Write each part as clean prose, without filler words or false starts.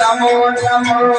नमो नमो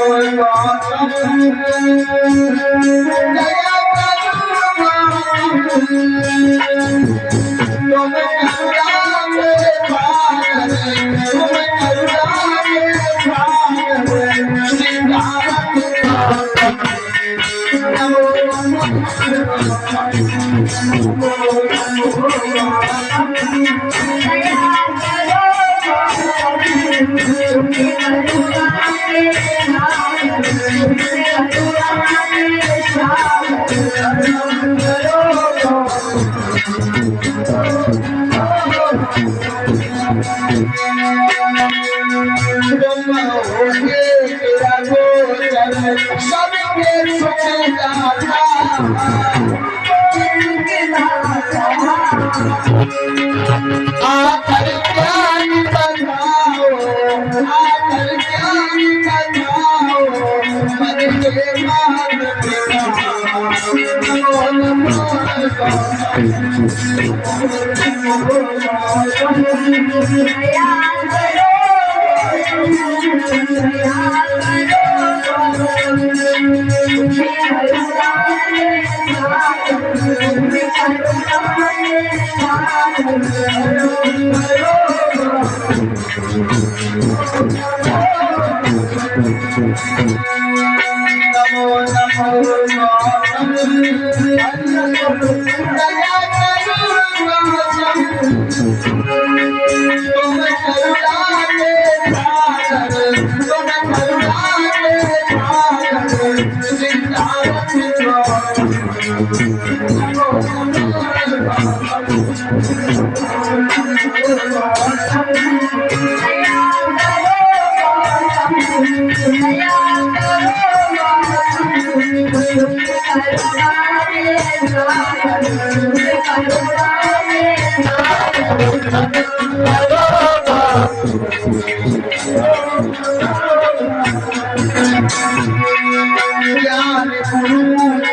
ज्ञान गुरु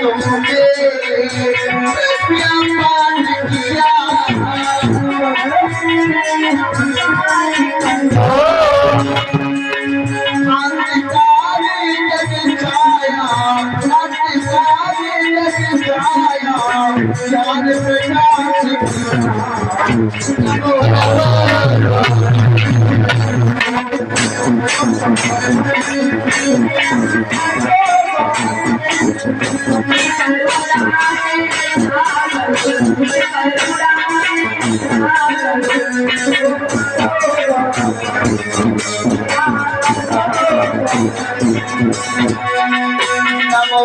तुमके पाठ किया ज्ञान नमो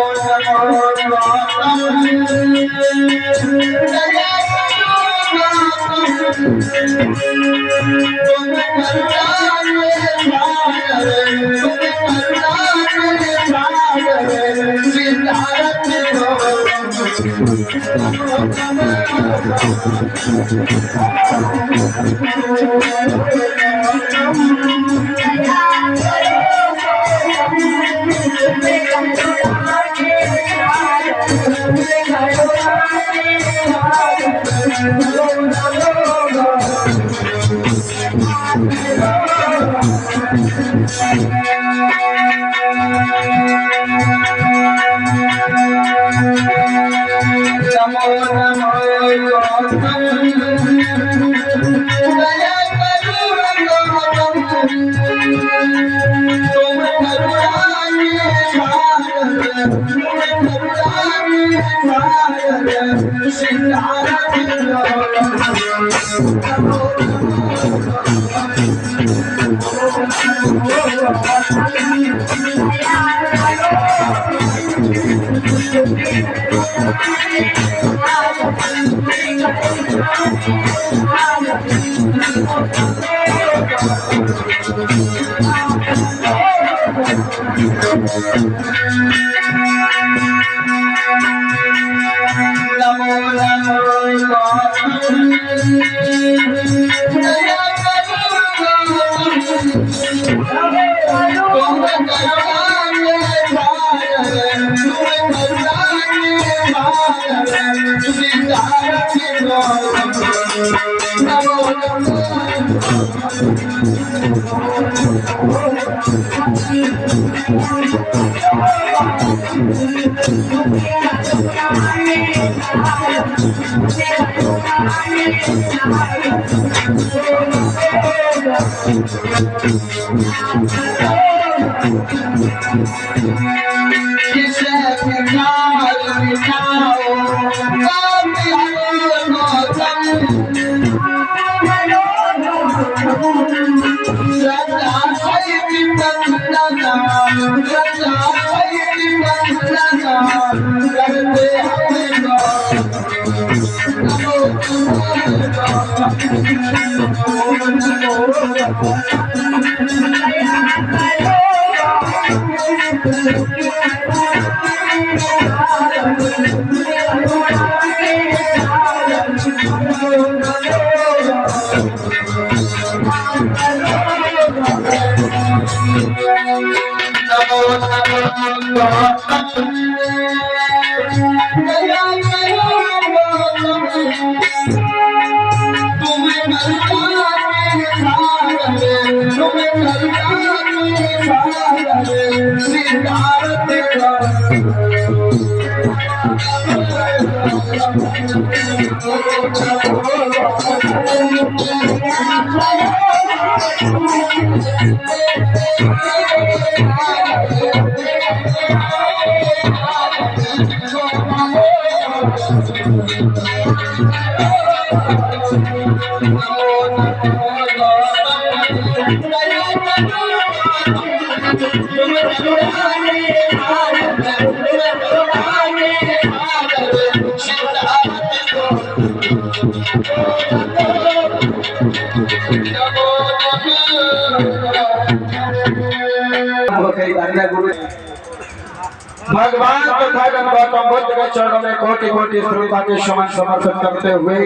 भगवान तथागत गौतम बुद्ध के चरणों में कोटि कोटि श्रद्धा के समान समर्पित करते हुए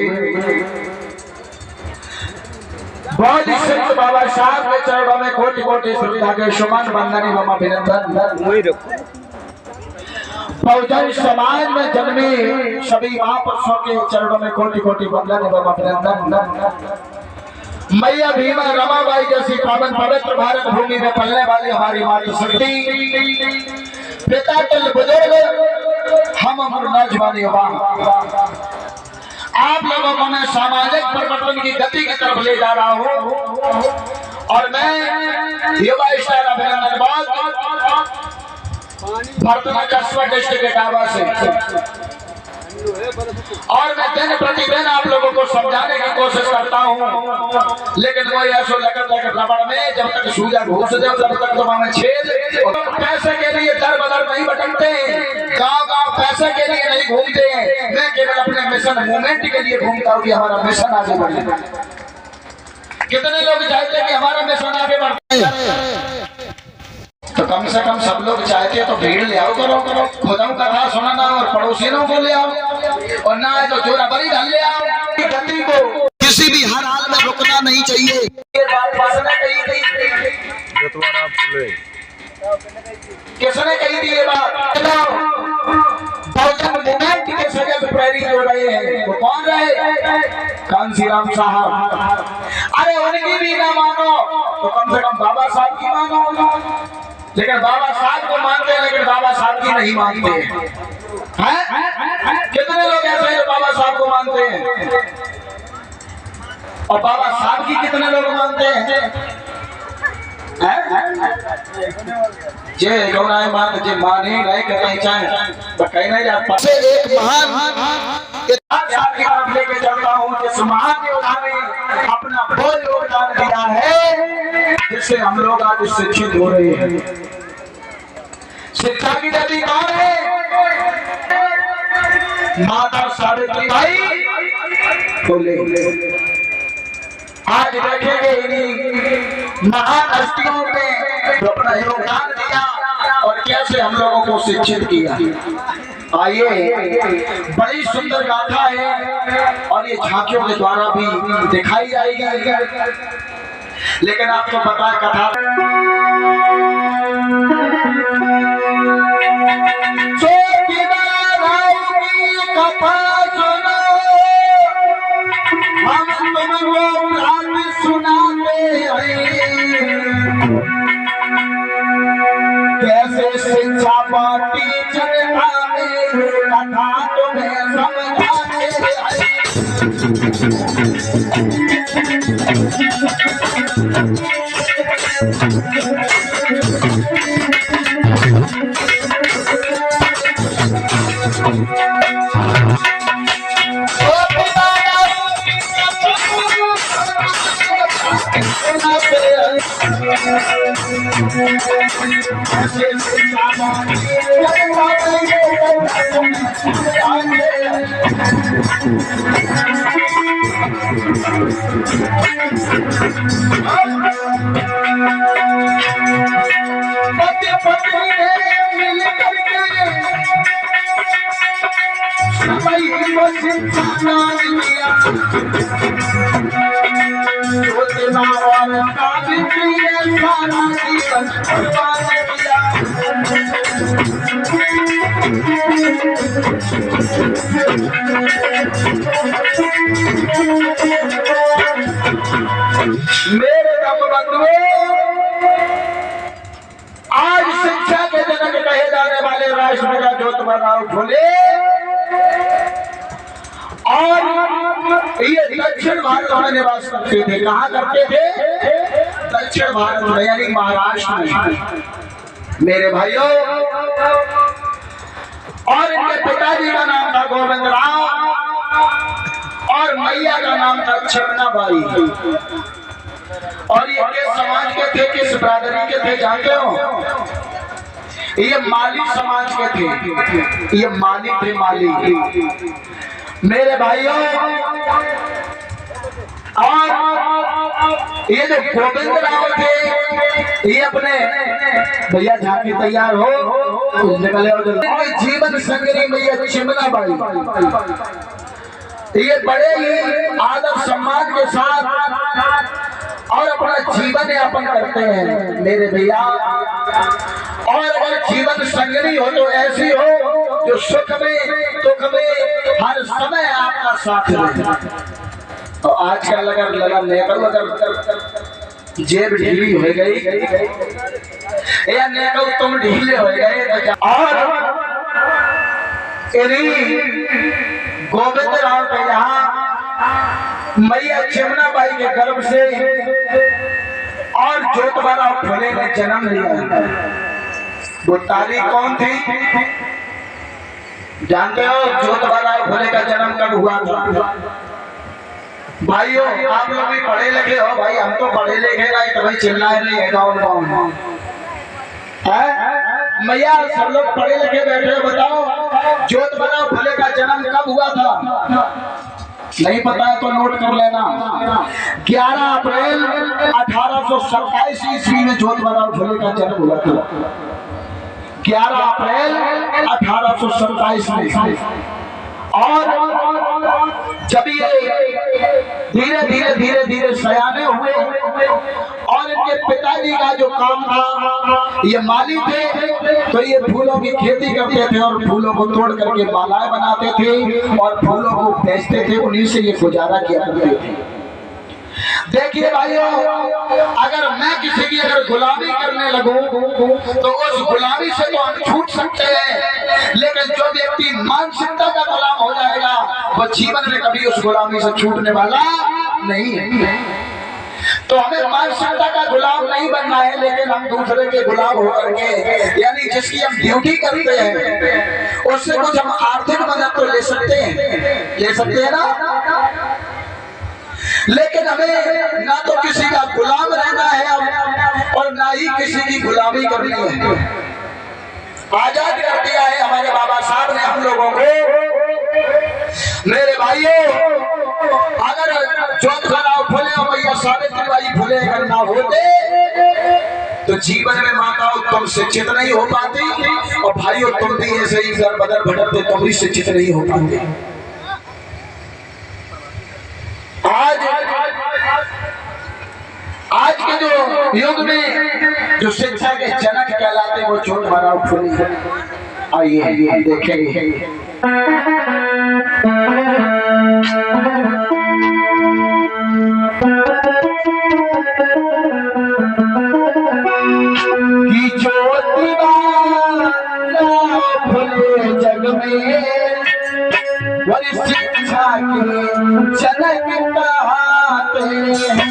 बौद्ध संत बाबा साहब के चरणों में कोटि कोटि श्रद्धा के समान वंदनीय एवं अभिनंदन। बहुजन समाज में जन्मे सभी महापुरुषों के चरणों में कोटि कोटि वंदन एवं अभिनंदन। मैया भीमा रमाबाई जैसी पावन पवित्र भारत भूमि में पलने वाली हमारी माता शक्ति, पिता तुल्य बुजुर्ग, हम अमर नौजवान युवा, आप लोगों को मैं सामाजिक परिवर्तन की गति की तरफ ले जा रहा हूँ। और मैं युवा स्टार अभिनंदन भरतना कस्बा डिस्ट्रिक्ट इटावा से, और मैं दिन प्रतिदिन आप लोगों को समझाने की कोशिश करता हूँ, लेकिन वो ऐसा लगता रबड़ में जब तक सूजा घुस जाए तब तक तो हमें छेद। पैसे के लिए दर बदर नहीं भटकते हैं, गाँव गाँव पैसे के लिए नहीं घूमते हैं। मैं केवल अपने मिशन मूवमेंट के लिए घूमता हूँ कि हमारा मिशन आगे बढ़े। कितने लोग चाहते हैं कि हमारा मिशन आगे बढ़े? तो कम से कम सब लोग चाहते हैं तो भीड़ ले आओ करो, खुदा का कथा सुनाना और पड़ोसियों को ले आओ, और ना है तो जोरा बड़ी ढल ले आओ। गति को किसी भी हाल में रुकना नहीं चाहिए। ये बात किसने कही थी? किसने कही थी ये बात? बहुजन मूवमेंट के सजग प्रेरी जो रहे हैं वो कौन रहे? कांसीराम साहब। अरे उनकी भी ना मानो तो कम से कम बाबा साहब की मानो। लेकिन बाबा साहब को मानते हैं, लेकिन बाबा साहब की नहीं मानते हैं। कितने लोग ऐसे हैं बाबा साहब को मानते हैं, और बाबा साहब की कितने लोग मानते हैं? जे गौराए मान जे माने नहीं करना चाहे तो कहीं नहीं जाता। एक महान इतिहास की तरफ लेके चलता हूँ, जिस महान योद्धा ने अपना वो योगदान दिया है जिससे हम लोग आज शिक्षित हो रहे हैं। शिक्षा की नदी कौन है? माता सावित्रीबाई फुले। आज देखेंगे इन्हीं महान हस्तियों ने जो अपना योगदान दिया और कैसे हम लोगों को शिक्षित किया। आइए, बड़ी सुंदर गाथा है और ये झांकियों के द्वारा भी दिखाई जाएगी। लेकिन आपको पता है कथा कथा सुनो, हम तुमको सुनाते हैं कैसे शिक्षा पार्टी जनता में कथा तुम्हें समझाते हैं। मेरे बंधुओं, आज शिक्षा के जनक कहे जाने वाले राष्ट्रपिता ज्योतिबा फुले और ये दक्षिण भारत में निवास करते थे। कहाँ करते थे? दक्षिण भारत में, यानी महाराष्ट्र में। मेरे भाइयों, और इनके पिताजी का नाम था गोविंद राव और मैया का नाम था छन्नाबाई। और ये किस समाज के थे, किस बिरादरी के थे जानते हो? ये माली समाज के थे। ये माली थे, माली। मेरे भाइयों, और ये जो गोविंद राव थे, ये अपने भैया झांकी तैयार हो जीवन संगनी मैया चिमनाबाई, ये बड़े ही आदर सम्मान के साथ और अपना जीवन यापन करते हैं मेरे भैया। और अगर जीवन संगनी हो तो ऐसी हो जो सुख में दुख में हर समय आपका साथ दे। और आजकल अगर लगा नेकल अगर जेब ढीली हो गई या नेकल तुम ढीले हो गए और गोविंद राव के यहाँ मैया चिमना बाई के गर्भ से और जोतवाराव फुले ने जन्म लिया। वो तारीख कौन थी जानते हो? जोतवाराव फुले का जन्म कब हुआ था? भाइयों आप लोग भी पढ़े लिखे हो भाई, हम तो पढ़े लिखे नहीं तो भाई चिल्लाए नहीं है कौन मैया सब लोग पढ़े लिखे बैठे हो, बताओ जोतवाराव फुले का जन्म कब हुआ था? नहीं पता है तो नोट कर लेना। 11 अप्रैल 1827 ईस्वी में जोतवाराव फुले का जन्म हुआ था। 11 अप्रैल 1827 में। और जब ये धीरे धीरे सयाने हुए और इनके पिताजी का जो काम था, ये माली थे तो ये फूलों की खेती करते थे और फूलों को तोड़ करके मालाएं बनाते थे और फूलों को बेचते थे, उन्हीं से ये गुजारा किया करते थे। देखिए भाइयों, अगर मैं किसी की अगर गुलामी करने लगूं तो उस गुलामी से तो हम छूट सकते हैं, लेकिन जो व्यक्ति मानसिकता का गुलाम हो जाएगा वो जीवन में कभी उस गुलामी से छूटने वाला नहीं है। तो हमें मानसिकता का गुलाम नहीं बनना है, लेकिन हम दूसरे के गुलाम होकर के यानी जिसकी हम ड्यूटी करते हैं उससे कुछ हम आर्थिक मदद तो ले सकते हैं ना, लेकिन हमें ना तो किसी का गुलाम रहना है और ना ही किसी की गुलामी करनी है। आजाद कर दिया है हमारे बाबा साहब ने हम लोगों को। मेरे भाइयों, अगर जोतवाराव फुले और मैया सावित्रीबाई फुले अगर ना होते तो जीवन में माताओं तुम शिक्षित नहीं हो पाती, और भाइयों तुम भी ऐसे ही घर बदल भटकते तुम भी शिक्षित नहीं हो पाते। आज के जो युग में जो शिक्षा के जनक कहलाते वो जोतवाराव फुले। आइए देखेंगे। कि जोतवाराव फुले जग में वही शिक्षा के जनक कहते हैं।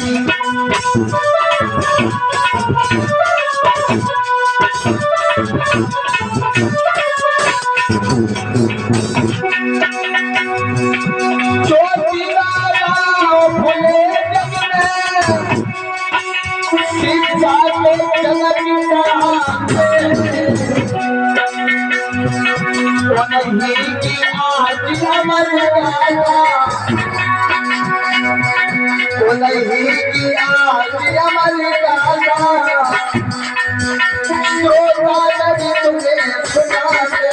जोतवाराव फुले जग में शिक्षा के जनक कहते हैं। उन्हीं की आज अमर गाथा, उन्हीं की आज अमर गाथा श्रोता यदि तुम्हें सुनाते।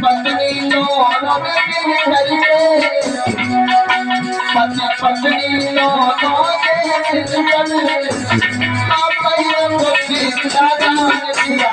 पत्नी दोनों में मिल करके, पति पत्नी दोनों में मिल करके अपने को सीधा दान दिया।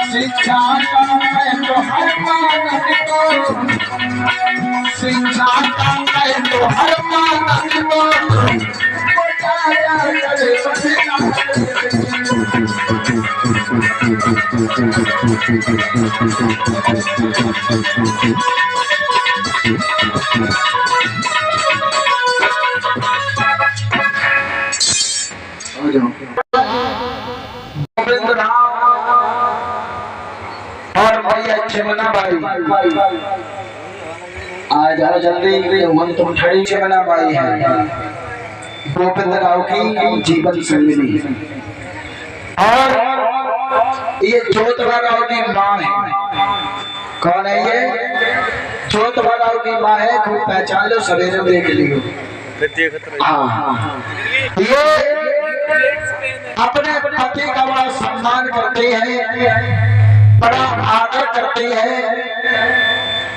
शिक्षा का है तो हर मानव को, शिक्षा का है तो हर मानव को बताया करे गोविंद राम और भैया चिमना बाई। आ जाओ जल्दी, मन तुम खड़ी। चिमना बाई है गोविंद राव की जीवन संगिनी और ये ज्योतिबा राव की माँ है। कौन है ये? ज्योतिबा राव की माँ है। खूब पहचान लो, सवेरे देख लियो। हाँ, ये अपने पति का बड़ा सम्मान करती है, बड़ा आदर करती है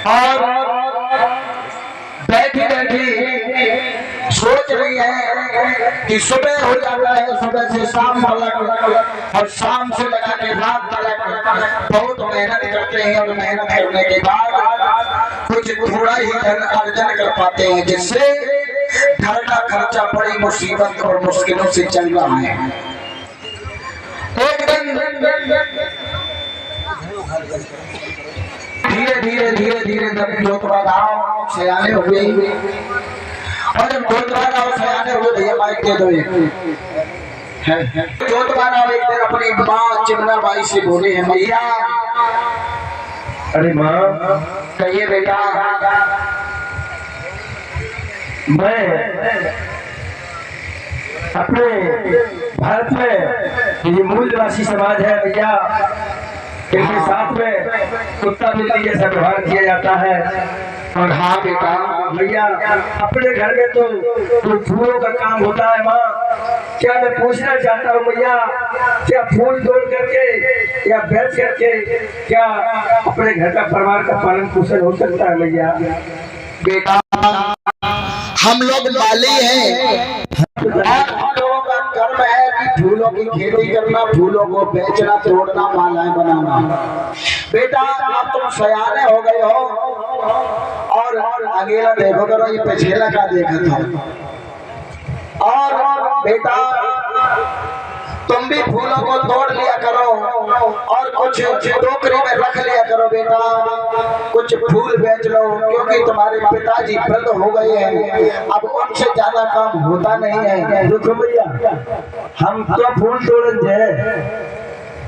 और बैठी बैठी सोच रही है कि सुबह हो जाता है, सुबह से शाम तक और शाम से लगा के रात तक बहुत मेहनत करते हैं और मेहनत करने के बाद कुछ थोड़ा ही धन अर्जन कर पाते हैं, जिससे घर का खर्चा बड़ी मुसीबत और मुश्किलों से चल रहा है। एक दिन धीरे धीरे जब ज्योतिबा राव सयाने हुए और जब ज्योतिबा राव सयाने हुए, भैया माइक दे दो। ज्योतिबा राव एक दिन अपनी माँ चिमना बाई से बोले हैं, भैया। अरे माँ, कहिए बेटा। मैं अपने भारत में ये मूलवासी समाज है भैया, इनके साथ में कुत्ता बिल्ली जैसा व्यवहार किया जाता है। और हाँ बेटा, भैया अपने घर में तो फूलों का काम होता है माँ। क्या मैं पूछना चाहता हूँ भैया, क्या फूल तोड़ करके या बेच करके क्या अपने घर का परिवार का पालन पोषण हो सकता है भैया? बेटा हम लोग माली हैं, हम लोगों का कर्म है कि फूलों की खेती करना, फूलों को बेचना, तोड़ना, मालाएं बनाना। बेटा अब तुम सयाने हो गए हो और अकेला देखो करो, ये पिछले का देखा था। और बेटा तुम भी फूलों को तोड़ लिया करो और कुछ टोकरी में रख लिया करो बेटा, कुछ फूल बेच लो, क्योंकि तुम्हारे पिताजी वृद्ध हो गए हैं, अब उनसे ज्यादा काम होता नहीं है। देखो भैया, हम तो फूल तोड़ेंगे,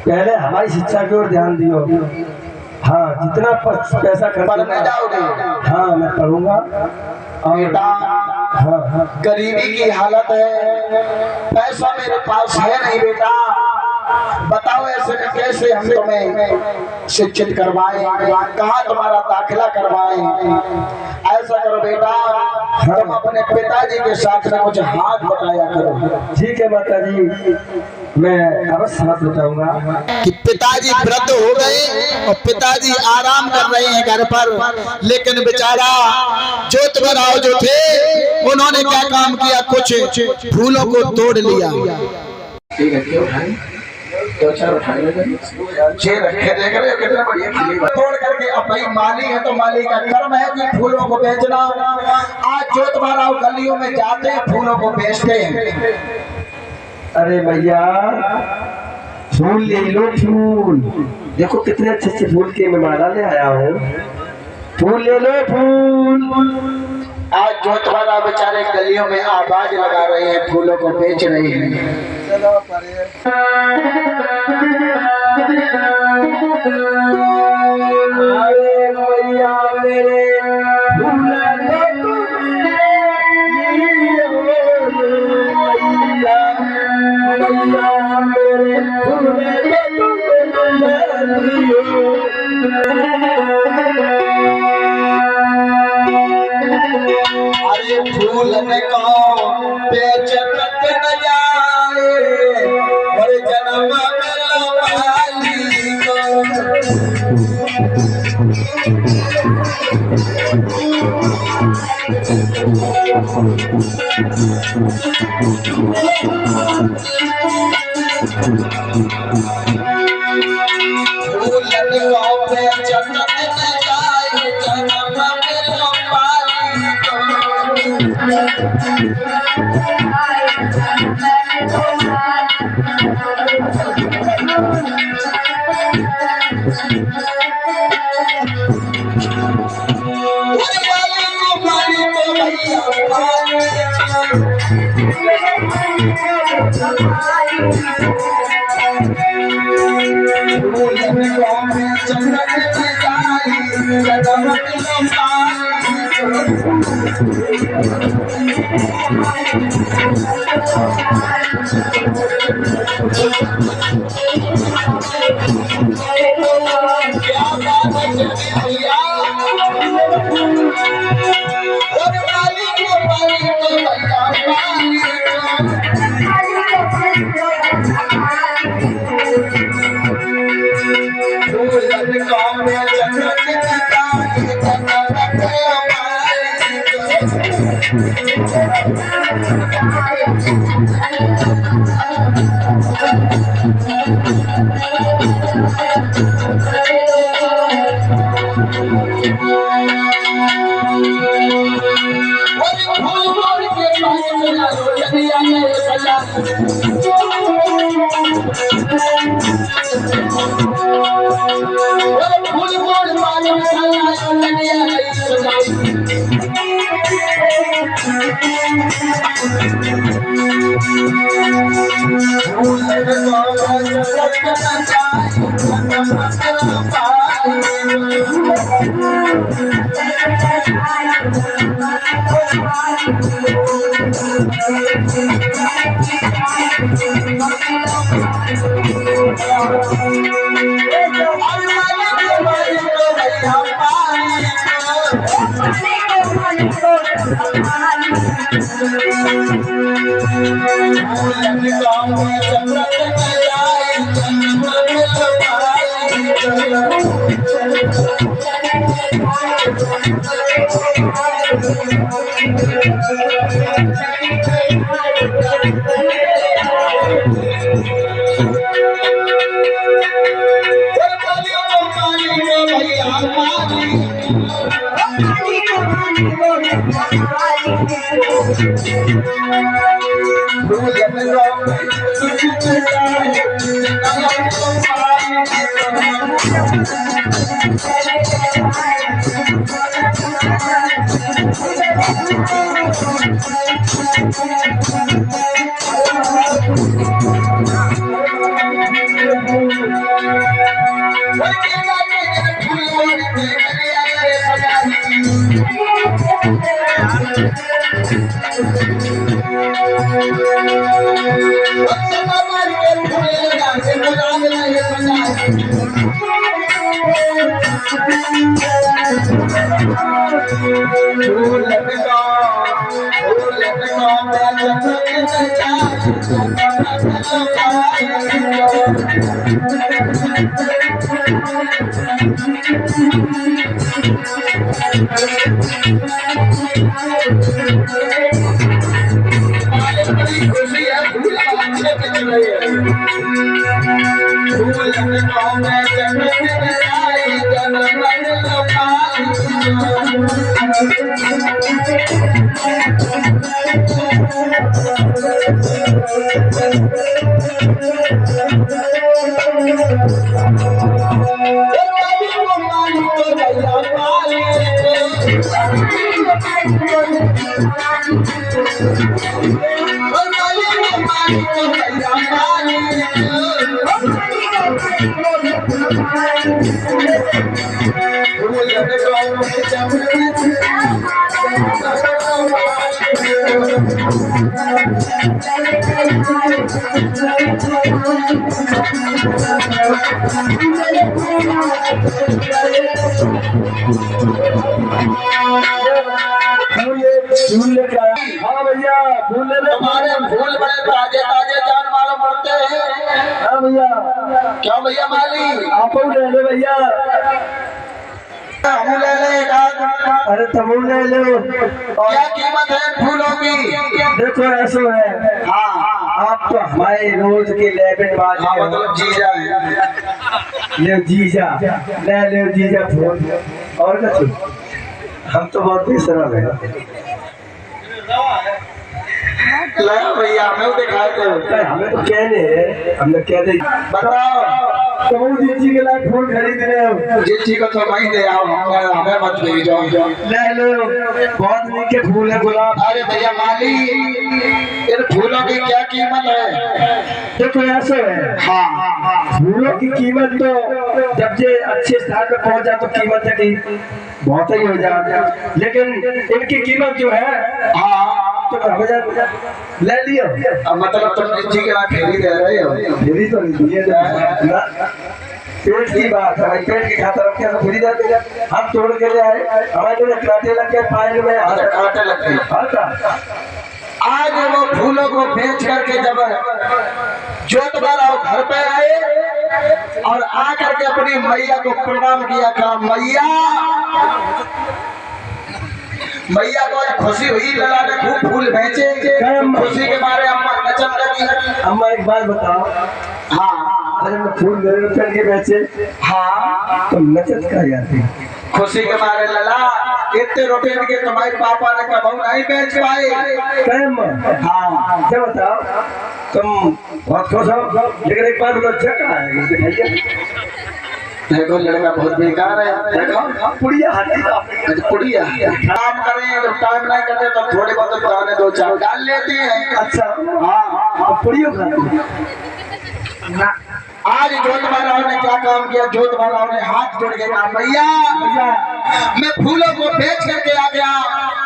पहले हमारी शिक्षा की ओर ध्यान दियो। हाँ, जितना पैसा पढ़ने जाओगे? हाँ मैं पढ़ूंगा। बेटा हाँ, गरीबी की हालत है, पैसा मेरे पास है नहीं बेटा, बताओ ऐसे में कैसे हम तुम्हें शिक्षित करवाएं, कहाँ तुम्हारा दाखिला करवाएं। ऐसा करो बेटा, तुम अपने पिताजी के साथ में कुछ हाथ बटाया करो। ठीक है माता जी, मैं अवश्य हाथ बटाऊंगा। कि पिताजी वृद्ध हो गए और पिताजी आराम कर रहे हैं घर पर, लेकिन बेचारा ज्योतिबा राव जो थे उन्होंने क्या काम किया, कुछ फूलों को तोड़ लिया। ठीक है, क्यों भाई? दो चार कितने बढ़िया तोड़ करके, अब भाई माली है तो माली का कर्म है कि फूलों को बेचना। आज ज्योतिबा राव गलियों में जाते हैं, फूलों को बेचते हैं। अरे भैया फूल ले लो, फूल देखो कितने अच्छे अच्छे फूल के मैं माला ले आया हूँ, फूल ले लो फूल। आज ज्योतिबा राव बेचारे गलियों में आवाज लगा रहे हैं, फूलों को बेच रहे हैं। फूल को बेचत न जाए और जन्म हाँ भैया फूल ले लो। तुम्हारे फूल बड़े ताजे ताजे जान मालूम पड़ते हैं। हाँ भैया क्यों भैया माली? आप ले लो भैया। हम ले ले एक आध। अरे तुम ले लो। क्या कीमत है फूलों की? देखो ऐसा है, हाँ आप तो हमारे रोज के लेबन बाज हाँ मतलब जीजा है। ले जीजा, ले ले जीजा फूल और कुछ। हम तो बहुत बेशरम है। ला भैया हमें दिखाए तो हमें तो कहने हैं, हमने कह दे। बताओ कबूजी जी के लिए फूल खरीद रहे हो। जी को तो वहीं दे आओ, हमें मत भेजो। ले लो, बहुत नीचे फूल है गुलाब। अरे भैया माली, इन फूलों की क्या कीमत है? देखो ऐसे है, हाँ, फूलों की कीमत तो जब से अच्छे स्थान पे पहुंच जाए तो कीमत है कि बहुत ही हो जाए, लेकिन इनकी कीमत जो है हाँ, तो ले लियो। अब मतलब तुम जी के ना फेरी दे रहे हो? फेरी तो नहीं दिए ना, पेट की बात है भाई, पेट की खातर रखे तो फेरी देते हैं। हम तोड़ के ले आए, हमारे लिए कांटे लग गए पायल में, कांटे लग गए। आज वो फूलों को बेच करके जब जोतवाला घर पे आए और आकर के अपनी मैया को प्रणाम किया, कहा मैया, मैया को खुशी हुई, लला ने खूब फूल बेचे, खुशी के मारे अम्मा नचन लगी। अम्मा एक बात बताओ, हाँ, अरे मैं फूल मेरे रुपये के बेचे, हाँ, तो नचत का याद खुशी के मारे लला इतने रुपए के तुम्हारे पापा ने कभी नहीं बेच पाए। हाँ, क्या बताओ, तुम बहुत खुश हो, लेकिन एक बात बताओ, क्या कहा है? देखो लड़का बहुत बेकार है, देखो पुड़िया पुड़िया काम करें, जब टाइम नहीं करते तो थोड़े बहुत गाने दो चार डाल लेते हैं। अच्छा, हाँ, पुड़ियों खाते ना। आज जोत वालाओं ने क्या काम किया? जोत वालाओं ने हाथ जोड़ के कहा भैया, मैं फूलों को बेच करके आ गया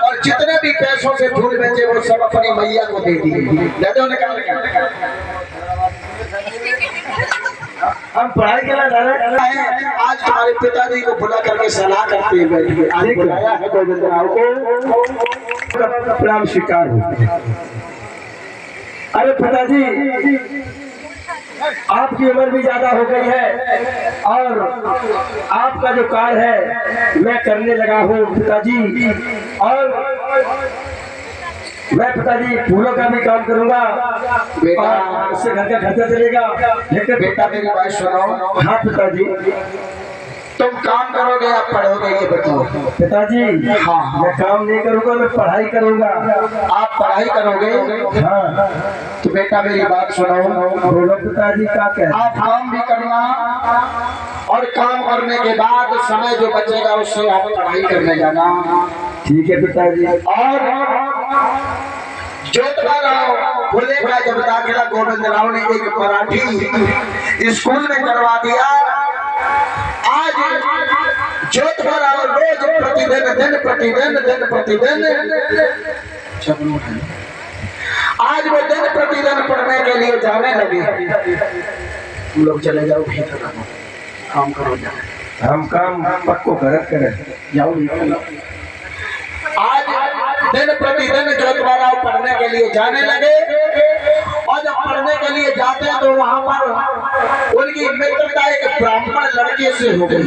और जितने भी पैसों से फूल बेचे वो सब अपनी मैया को दे दिए। दादा ने कहा हम पढ़ाई के लिए जा रहे हैं। आज तुम्हारे पिताजी को बुला करके सलाह करते हैं, बैठिए। आज बुलाया है गोविंदराव को, प्रणाम स्वीकार हो। अरे पिताजी, आपकी उम्र भी ज्यादा हो गई है और आपका जो कार्य है मैं करने लगा हूँ पिताजी, और मैं पिताजी फूलों का भी काम करूंगा बेटा, उससे घर का खर्चा चलेगा। लेकिन बेटा मेरी बात सुनो। हाँ पिताजी, तुम काम करोगे या पढ़ोगे ये बताओ? पिताजी हाँ, मैं काम नहीं करूंगा, मैं पढ़ाई करूंगा। आप पढ़ाई करोगे? हाँ, तो बेटा मेरी बात सुनो। बोलो पिताजी, क्या कह? आप काम भी करना और काम करने के बाद समय जो बचेगा उससे आप पढ़ाई करने जाना। ठीक है पिताजी। और जोतवालाओ बोले का जब दाखिला गोविंदराव ने एक मराठी स्कूल में करवा दिया। आज जोतवालाओ रोज दिन प्रतिदिन आज वो दिन प्रतिदिन पढ़ने के लिए जाने लगे। तुम लोग चले जाओ, भीतर काम करो, जाओ। हम काम पक्को करें जाओ। आज दिन प्रतिदिन जोतवालाओ पढ़ने के लिए जाने लगे और जब पढ़ने के लिए जाते हैं तो वहां पर उनकी मित्रता एक ब्राह्मण लड़के से हो गई।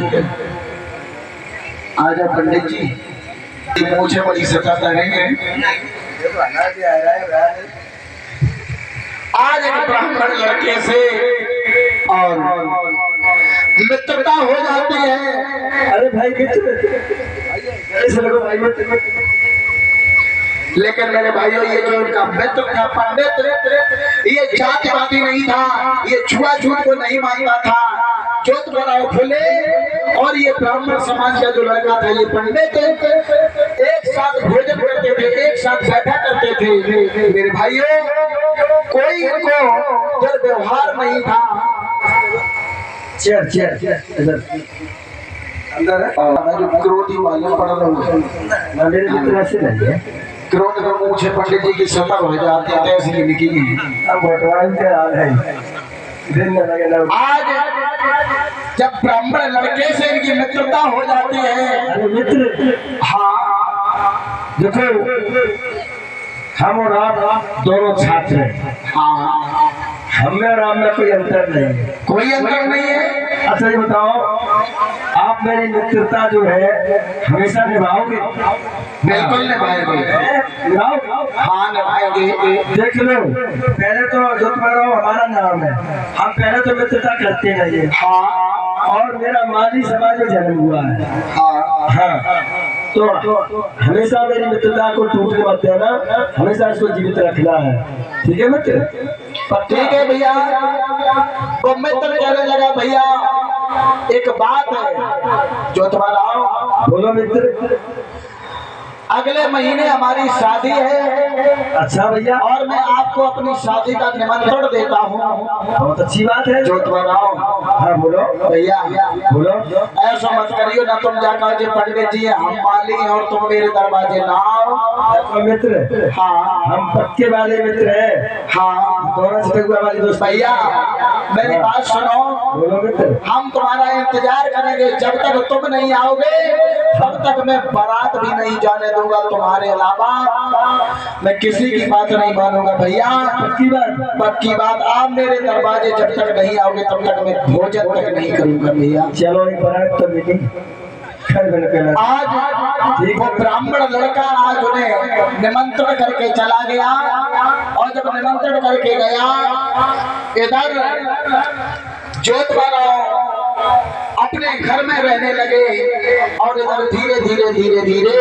आज पंडित जी मुझे बड़ी सताता रहेंगे। आज एक ब्राह्मण लड़के से और मित्रता हो जाती है। अरे भाई मित्र, लेकिन मेरे भाइयों, ये जो उनका मित्र था पंडित, ये जातिवादी नहीं था, ये छुआछूत को नहीं मानता था। जोतवालाओ फूले और ये ब्राह्मण समाज का जो लड़का था ये पंडित एक साथ भोजन करते थे, एक साथ बैठा करते थे। मेरे भाइयों, कोई इनको दुर्व्यवहार नहीं था। चेयर अंदर है जो क्रोधी वाले पड़ रहे मेरे मित्र ऐसे नहीं है। क्रोध को मुझे पंडित जी की सतर हो जाती है, ऐसी लिखी आज जब ब्राह्मण लड़के से इनकी मित्रता हो जाती है। मित्र, हाँ देखो हम और आप दोनों छात्र हैं। हाँ, हम में और आप में कोई अंतर नहीं है। कोई अंतर नहीं है। अच्छा ये बताओ, आप मेरी मित्रता जो है हमेशा निभाओगे? बिल्कुल निभाएंगे। हाँ निभाएंगे। देख लो, पहले तो जोतवालाओ हमारा नाम है, हम पहले तो मित्रता करते नहीं है। हाँ, और मेरा माली समाज में जन्म हुआ है। हाँ, हाँ, तो हमेशा मेरी मित्रता को टूटने मत देना, हमेशा इसको जीवित रखना है, ठीक है मित्र? ठीक है भैया। वो मित्र कहने लगा भैया एक बात है जो तुम्हारा। बोलो मित्र। अगले महीने हमारी शादी है। अच्छा भैया। और मैं आपको अपनी शादी का निमंत्रण देता हूँ। बहुत अच्छी बात है। जो बनाओ। हाँ बोलो भैया। बोलो। ऐसा मत करियो ना तुम जाकर के पंडित जी हम माली हैं और तुम मेरे दरवाजे ना आओ। मित्र हाँ हम पक्के वाले मित्र हैं। हाँ दोनों से हुआ वाली दोस्त। भैया मेरी बात सुनो। बोलो मित्र। हम तुम्हारा इंतजार करेंगे, जब तक तुम नहीं आओगे तब तक मैं बारात भी नहीं जाने दूंगा तुम्हारे अलावा। मैं किसी की बात नहीं मानूंगा भैया। पक्की बात। आप मेरे दरवाजे जब तक नहीं आओगे तब तक मैं भोजन तक नहीं करूंगा भैया। चलो एक बारात तो मिली। आज वो ब्राह्मण लड़का आज उन्हें निमंत्रण करके चला गया। और जब निमंत्रण करके गया इधर जोतवाराव अपने घर में रहने लगे और इधर धीरे धीरे धीरे धीरे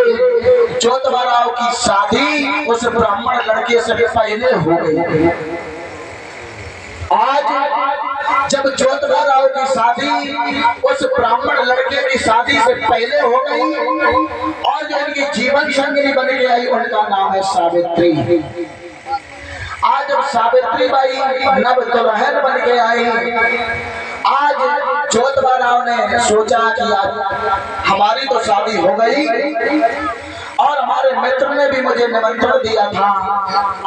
जोतवाराव की शादी उस ब्राह्मण लड़के से पहले हो गई। आज जब जोतवाराव की शादी उस ब्राह्मण लड़के की शादी से पहले हो गई और जो उनकी जीवन संगिनी बन के आई उनका नाम है सावित्री। आज जब सावित्री बाई नव दुल्हन बन के आई, आज जोतवाराव ने सोचा कि आज हमारी तो शादी हो गई और हमारे मित्र ने भी मुझे निमंत्रण दिया था।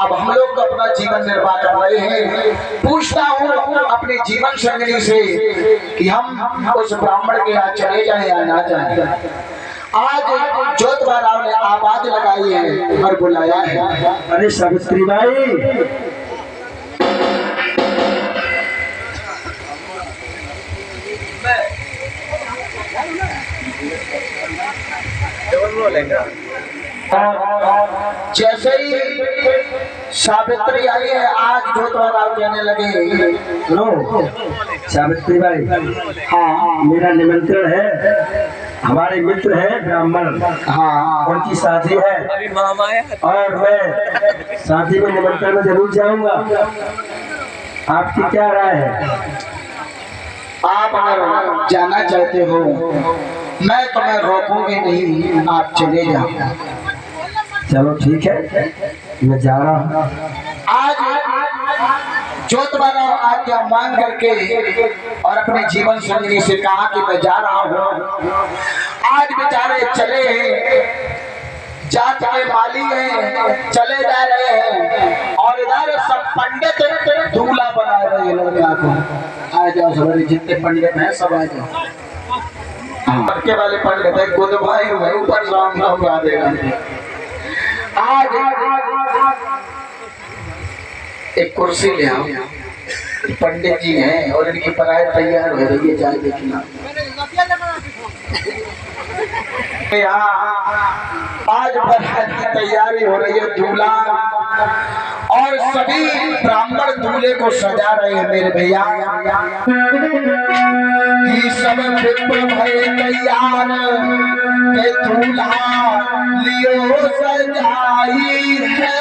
अब हम लोग तो अपना जीवन निर्वाह कर रहे हैं। पूछता हूँ अपनी जीवन संगिनी से कि हम उस ब्राह्मण के यहाँ चले जाएं या ना जाएं। आज जोतवाराव ने आवाज लगाई है और बुलाया है। अरे सावित्री बाई जैसे ही सावित्री आई है आज जोतवाराव कहने लगे लो सावित्री बाई। हाँ मेरा निमंत्रण है, हमारे मित्र हैं ब्राह्मण। हाँ उनकी शादी है और मैं शादी में निमंत्रण में जरूर जाऊंगा। आपकी क्या राय है? आप अगर जाना चाहते हो मैं तुम्हें रोकूंगी नहीं, आप चले जाओ। चलो ठीक है मैं जा रहा हूँ। आज जोतवाराव आज्ञा मांग करके और अपने जीवन संगिनी से कहा कि मैं जा रहा हूँ। आज बेचारे चले जात के माली हैं, चले जा रहे हैं और इधर सब पंडित दूल्हा बना रहे हैं लड़का को। आ जाओ सवारी, जितने पंडित हैं सब आ जाओ। पक्के वाले पंडित है खुद भाई हुए ऊपर राम राम गा देगा। आज एक कुर्सी ले आओ, पंडित जी हैं और इनकी पराय तैयार हो रही है, जाए देखना। आज बरात की तैयारी हो रही है, दूल्हा और सभी ब्राह्मण दूल्हे को सजा रहे हैं मेरे भैया। कि सब भय तैयार के दूल्हा लियो सजाई है।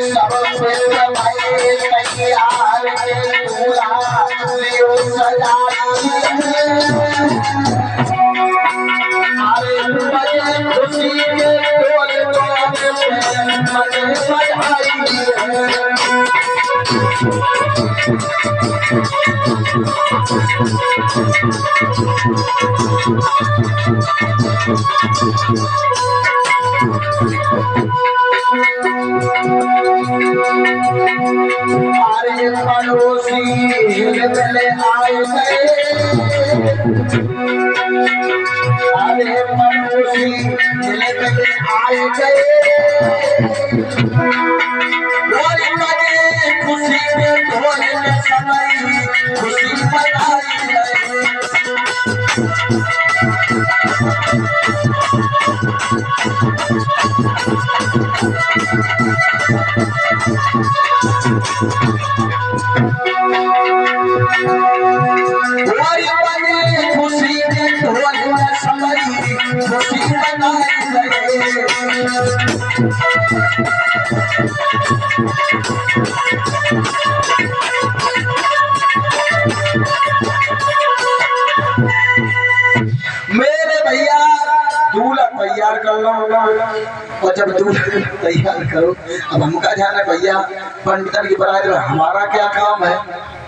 सब भय तैयार के दूल्हा लियो सजाई है। खुशी के ढोल मजे बजाई अरे पड़ोसी मिले आए गए। अरे पड़ोसी मिले आए गए। खुशी के ढोल में समय खुशी मनाई गए। खुशी समय खुशी मेरे भैया दूल्हा तैयार कर लो। और जब दूल्हा तैयार करो, अब हमका जाना भैया पंडितन की बारात में हमारा क्या काम है।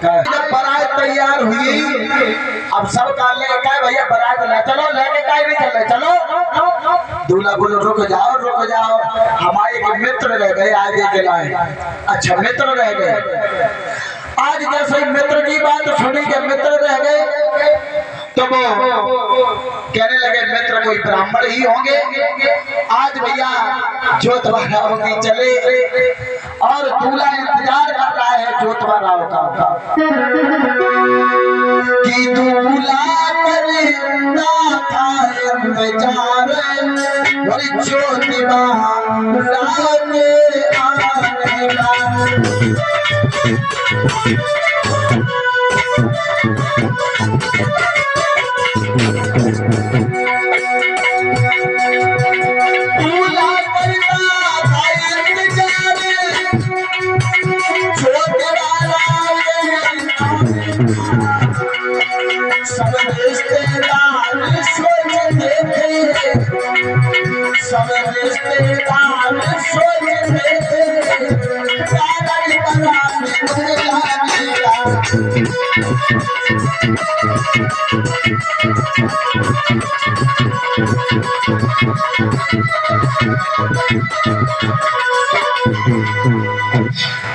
जब बारात तैयार हुई, अब सब काल लेके क्या भैया बारात ले चलो, लेके क्या भी चले चलो। दूल्हा बोलो रुक जाओ रुक जाओ, हमारे एक मित्र रह गए आगे के लाए। अच्छा मित्र रह गए, आज जैसे मित्र की बात सुनी के मित्र रह गए तो वो कहने लगे मित्र कोई ब्राह्मण ही होंगे, आज भैया जोत बाराव की चले। और दूल्हा इंतजार कर रहा है जोत बाराव का कि दूल्हा करता था इंतजार और जोत बाराव आएगा। सब रिश्तेदार सोचते थे, सब रिश्तेदार सोचते थे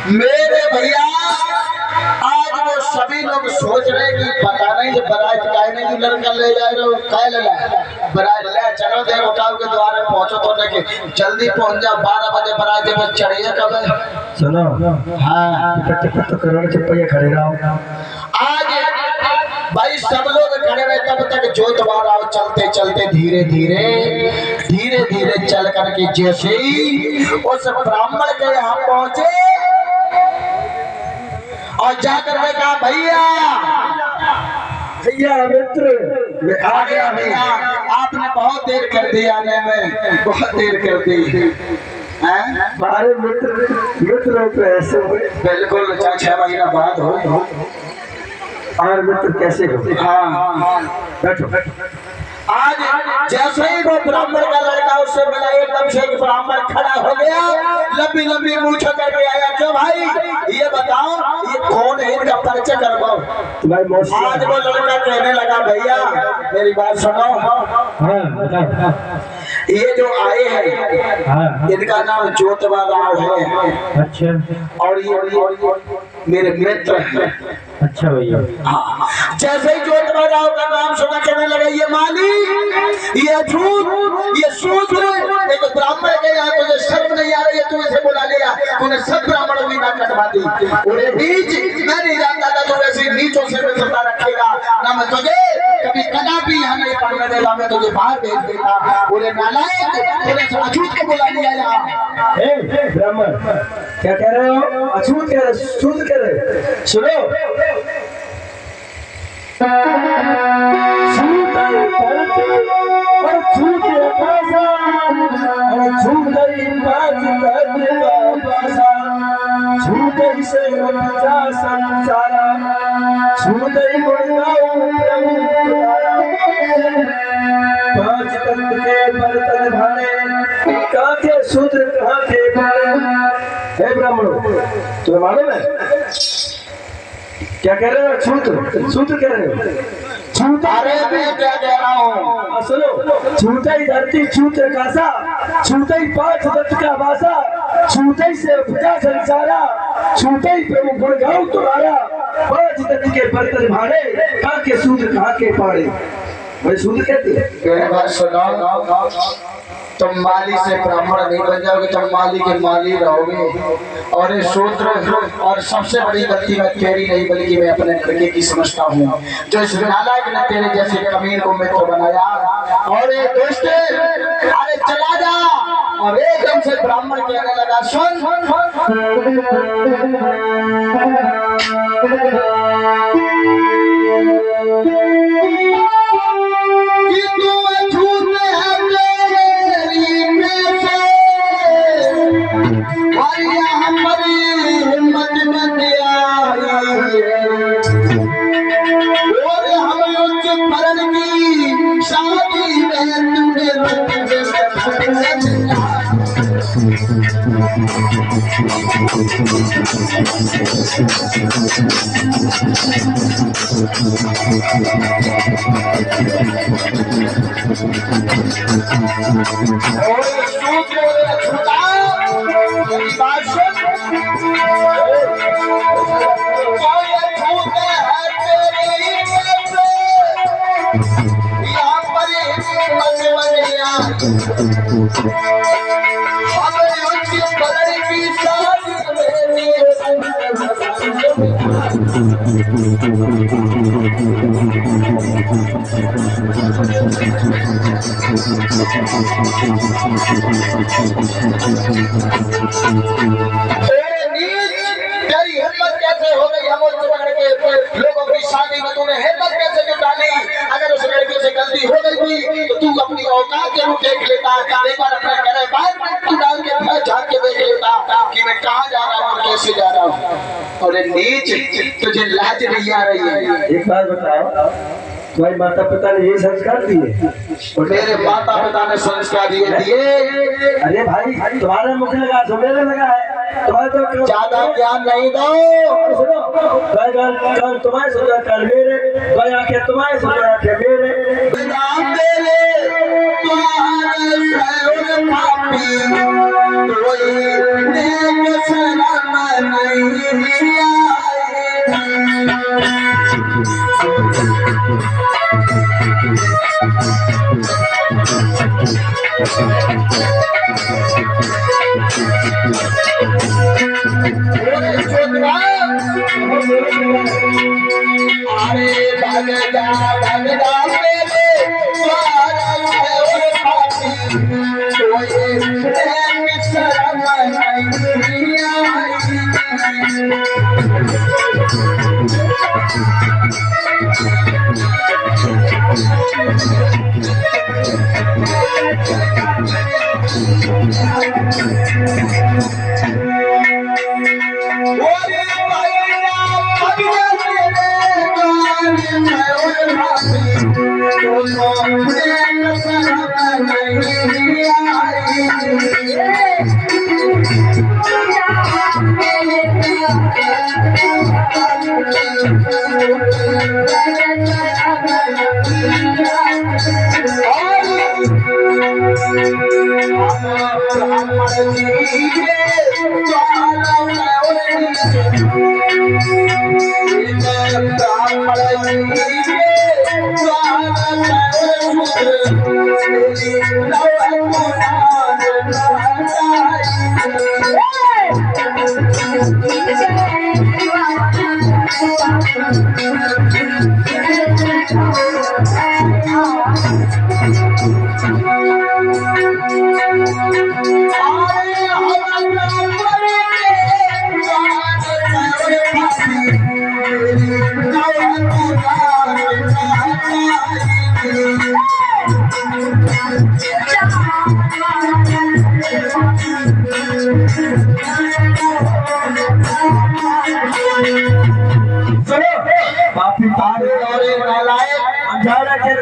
मेरे भैया आज वो सभी लोग सोच रहे कि पता नहीं जो बारात काय नहीं जो लड़का ले जा रहे हो काय ले बारात ले चलो दे उठाओ के द्वार में पहुंचो तो लेके जल्दी पहुंच जा। 12 बजे बारात में चढ़िए कब सुनो। हाँ तो करोड़ रुपये खड़े रहो। आज भाई सब लोग खड़े रहे तब तक जोत बाराव चलते चलते धीरे धीरे धीरे धीरे चल करके जैसे ही उस ब्राह्मण के यहाँ पहुंचे और जाकर के कहा भैया भैया मित्र आ गया भैया, आपने बहुत देर कर दी आने में, बहुत देर कर दी। हमारे मित्र तो ऐसे हुए बिल्कुल 6 महीना बाद हो। और मित्र कैसे हो? हाँ बैठो। आज जैसे ही वो ब्राह्मण का लड़का उससे मिला एकदम से एक ब्राह्मण खड़ा हो गया, लंबी लंबी मूछ करके आया। क्यों भाई ये बताओ ये कौन है, इनका परिचय करवाओ। आज वो लड़का कहने लगा भैया मेरी बात सुनो, ये जो आए हैं इनका नाम जोत बाराव है। अच्छा। और ये मेरे मित्र हैं। अच्छा भैया। हाँ जैसे ही जोत बाराव का नाम सुना कहने लगा ये माली ये झूठ ये सूत्र एक ब्राह्मण के यहाँ तुझे शर्म नहीं आ रही है, तू इसे बुला लिया, तूने सब ब्राह्मणों की नाक कटवा दी। उन्हें नीच मैं नहीं जानता था तो ऐसी नीचों से मैं सत्ता रखेगा ना, मैं तुझे कभी कदापि यहाँ नहीं पढ़ने देगा, मैं तुझे बाहर भेज देता। उन्हें नालायक तूने अछूत को बुला लिया यहाँ। ब्राह्मण क्या कह रहे हो? अछूत कह रहे, सूद कह रहे, सुनो। सूत्र कहाँ के ब्राह्मणों तुम्हें मालूम है क्या कह रहे हो? सूत्र कह रहे हो? अरे मैं क्या कह रहा हूँ सुनो। छूटे ही धरती छूट कासा, छूटे ही 5 दत्त का वासा, छूटे ही से उपजा संसारा, छूटे ही प्रभु गुण गाऊं तुम्हारा, 5 दत्त के बर्तन भाड़े, कहाँ के सूत्र कहाँ के पाड़े। वही सूत्र कहते हैं। बात सुनो तुम माली से ब्राह्मण नहीं बन जाओगे, तुम माली के माली रहोगे। और ये शूद्र, और सबसे बड़ी गलती मैं तेरी नहीं बल्कि मैं अपने लड़के की समझता हूँ, जो इस नालायक ने तेरे जैसे कमीन को मित्र बनाया। और ये दोस्त अरे चला जा, और एकदम से ब्राह्मण कहने लगा सुन लोगों की शादी में तूने हिम्मत कैसे जुटाली? अगर उस लड़के से गलती हो गई थी तो तू अपनी औकात जरूर देख लेता, एक बार अपने घरे बाहर तू डाल के घर झाँक के देख लेता कि मैं कहाँ जा रहा हूँ और कैसे जा रहा हूँ। और नीच तुझे लाज नहीं आ रही है? एक बात बताओ, तुम्हारे माता पिता ने ये संस्कार दिए? और मेरे माता पिता ने संस्कार दिए। अरे भाई तुम्हारा मुख लगा तो मेरे लगा है, तुम्हारे तो ज्यादा ज्ञान नहीं दो। सुनो, कल तुम्हारे सुनो, कल मेरे आंखें तुम्हारे सुनो, आंखें मेरे। अरे भगदा भगदा मेरे द्वारा है और पापी कोई शर्म नहीं आई।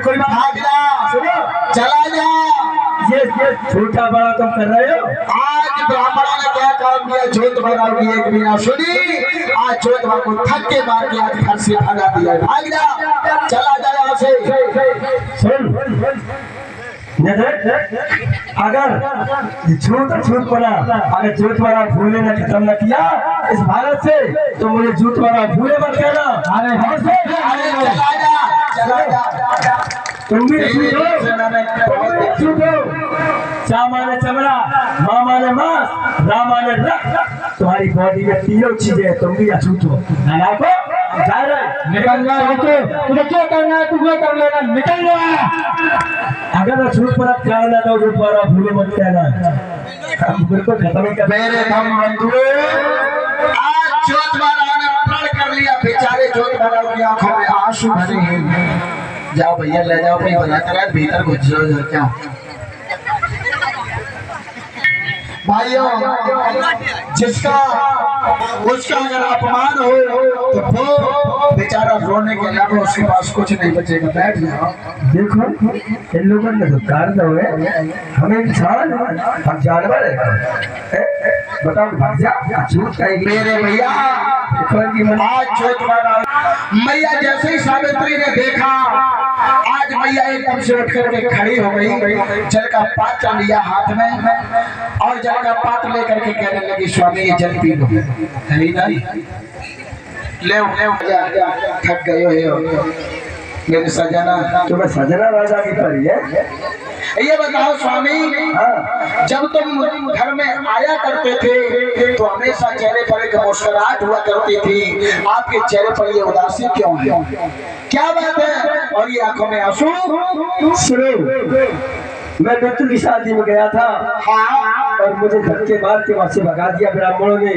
कोई बात सुनो, चला जा। ये छोटा बड़ा तुम कर रहे हो। आज ब्राह्मणों ने क्या काम किया? जोत भगाओ की एक बिना सुनी। आज जोत भगा को थक्के मार के आज घर से भगा दिया। भाग जा, चला जा यहाँ से। सुन अगर झूठ बना, अगर झूठ वाला भूले न खत्म न किया इस भारत से तो मुझे झूठ वाला भूले मत कहना। अरे चला जा, चला जा। तुम भी झूठ हो। चा माने चमड़ा, माँ माने मांस, रा माने रक्त। तुम्हारी बॉडी में तीनों चीजें हैं, तुम भी अछूत हो। नालायक हो, जा रहे निकल जाओ। तुझे क्या करना है तुम्हें कर लेना, निकल जाओ। अगर अछूत पर करना तो दोबारा भूले मत कहना, बिल्कुल खत्म कर। मेरे धम बंधुओं, आज जोत महाराज ने प्रण कर लिया। बेचारे जोत महाराज की आंखों में आंसू भरे हैं। जाओ भैया ले जाओ, भाई बना कर भीतर घुस जाओ। क्या भाइयों, जिसका उसका अगर अपमान हो तो वो बेचारा रोने के अलावा उसके पास कुछ नहीं बचेगा। बैठ जाओ। देखो इन लोगों ने तो कार हुए, हम इंसान हम जानवर है। बताओ भाग जा झूठ का। मेरे भैया आज जोत महाराज मैया जैसे ही सावित्री ने देखा, आज मैया एकदम से उठ करके खड़ी हो गई। जल का पात्र लिया हाथ में और जल का पात्र लेकर के कहने लगी, स्वामी ये जल पी लो। ले थक गए हो मेरे सजना। तुम्हें सजना राजा की परी है। ये बताओ स्वामी, जब तुम घर में आया करते थे तो हमेशा चेहरे पर एक मुस्कुराहट हुआ करती थी, आपके चेहरे पर ये उदासी क्यों है? क्या बात है? और ये आंखों में आंसू? सुनो, मैं मित्र की शादी में गया था। हाँ। और मुझे धक्के मार के वहां से भगा दिया ब्राह्मणों ने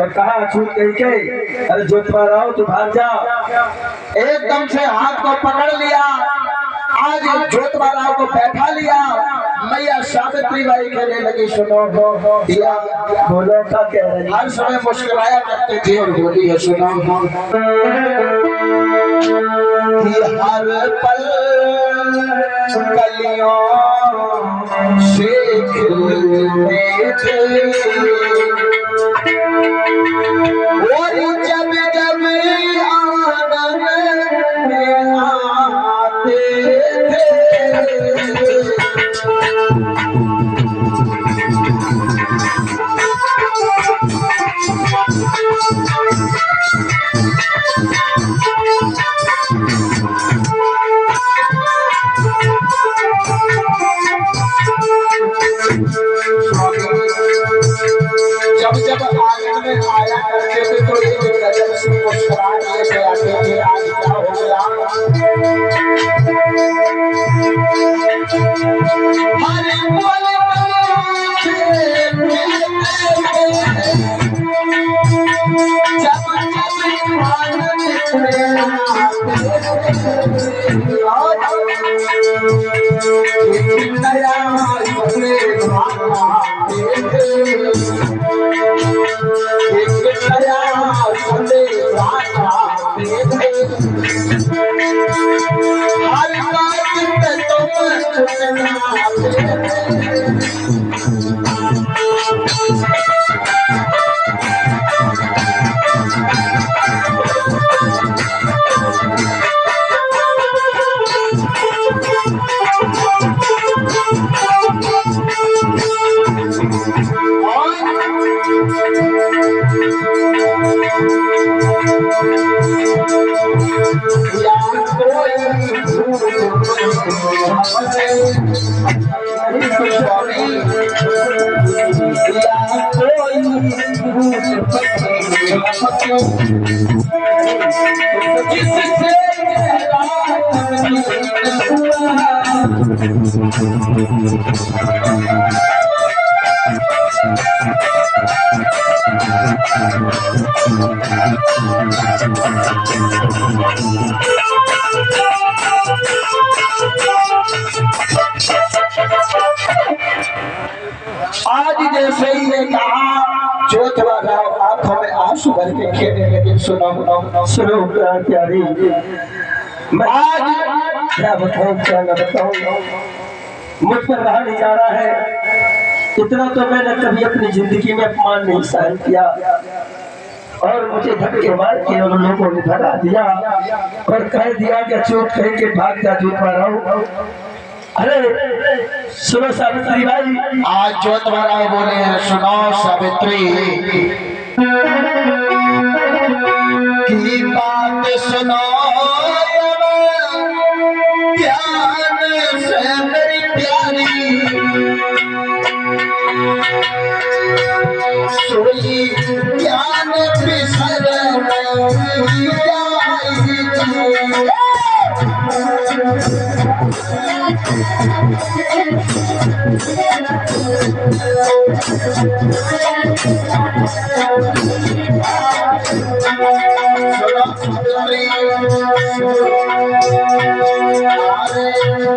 और कहा छूट कहीं के, अरे जोत महाराज तू भाग जा। एकदम से हाथ को पकड़ लिया। आज जोत महाराज को बैठा लिया। मैया सावित्री बाई कहने लगी, सुनो दिया बोलो क्या कह रही? हर समय मुस्कुराया करते थे और बोली है, सुनो हर पल कलियों से खिलते थे और जब जब आंगन में आते थे। जब आंगन में आया करते थे तो एक गजब से मुस्कुराहट लेके आते थे। आज क्या हो गया? हर पल जब जब आंगन में आज जैसे ही ने कहा, जोत महाराज आंखों में आंसू भर के खेलने लगे। सुनो प्यारी, मैं आज क्या बताऊं क्या न बताऊं, मुझ पर रहा नहीं जा रहा है। इतना तो मैंने कभी अपनी जिंदगी में अपमान नहीं सहन किया और मुझे धक्के मार के उन लोगों ने भगा दिया और कह दिया कि चोट कह के भाग जा जोत महाराज। अरे सुनो सावित्री भाई, आज जोत महाराज बोले हैं, सुनो सावित्री की बात सुनो ध्यान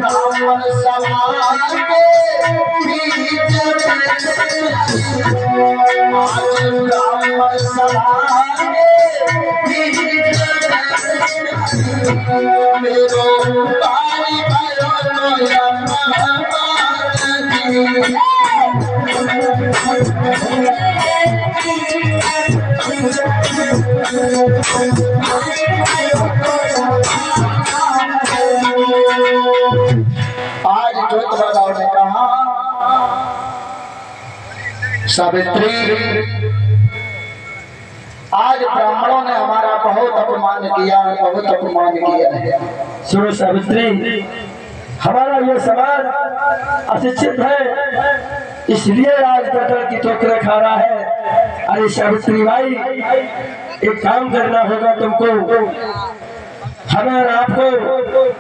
ब्राह्मण समाज के बीच ब्राह्मण समाज के मेरो पानी भयो आज ज्योत बरदाव ने कहा सावित्री आज ब्राह्मणों ने हमारा बहुत अपमान किया है। सुनो सावित्री, हमारा ये समाज अशिक्षित है, इसलिए आज कटहल की ठोकरें खा रहा है। अरे सावित्री भाई, एक काम करना होगा तुमको, हमें और आपको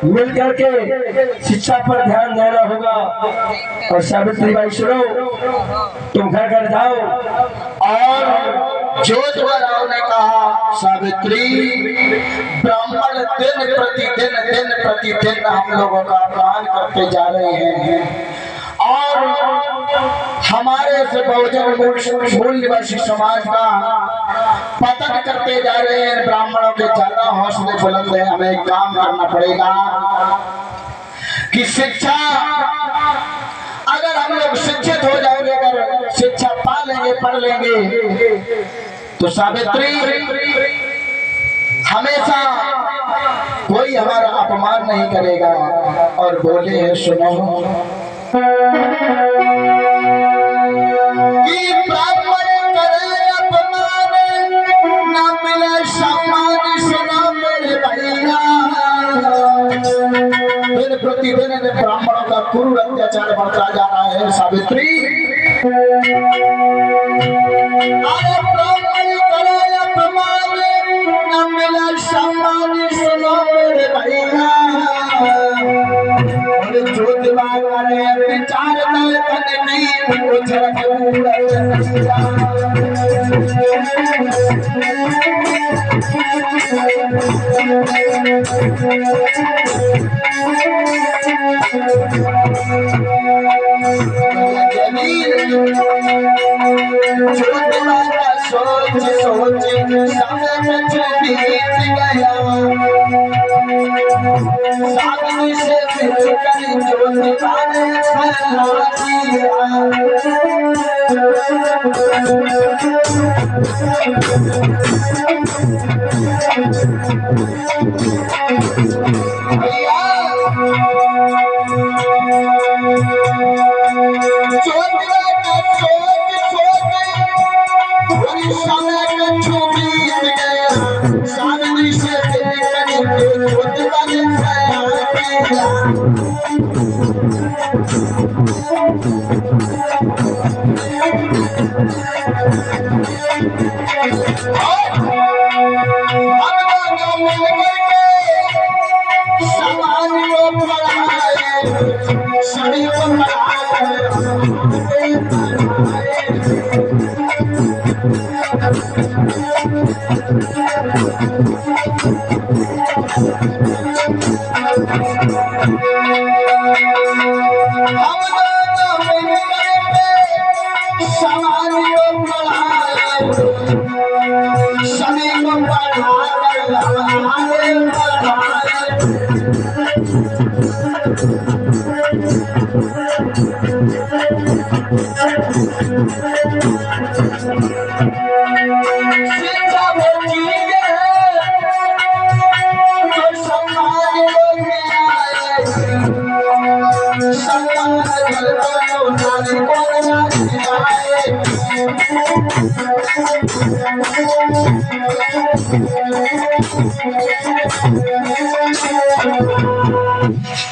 मिलकर के शिक्षा पर ध्यान देना होगा। और सावित्री भाई सुनो, तुम घर जाओ। और ज्योत बरदाव ने कहा सावित्री, ब्राह्मण दिन प्रतिदिन हम लोगों का अपमान करते जा रहे हैं और हमारे से बहुजन मूल निवासी समाज का पतन करते जा रहे हैं। ब्राह्मणों के ज्यादा हौसले बुलंद है। हमें एक काम करना पड़ेगा कि शिक्षा, अगर हम लोग शिक्षित हो जाएंगे, अगर शिक्षा पा लेंगे, पढ़ लेंगे, तो सावित्री हमेशा कोई हमारा अपमान नहीं करेगा। और बोले हैं सुनो कि ब्राह्मण करे अपमान, न मिले सम्मान, सुना मेरे भैया। दिन प्रतिदिन ब्राह्मणों का क्रूर अत्याचार बढ़ता जा रहा है सावित्री। अरे ब्राह्मण करे अपमान, न मिले सम्मान, सुना मेरे भैया। ज्योत करे विचार नहीं सोच सोच समझ बीत गया। सागनी से मिलकर ज्योत बाने फैला दिया।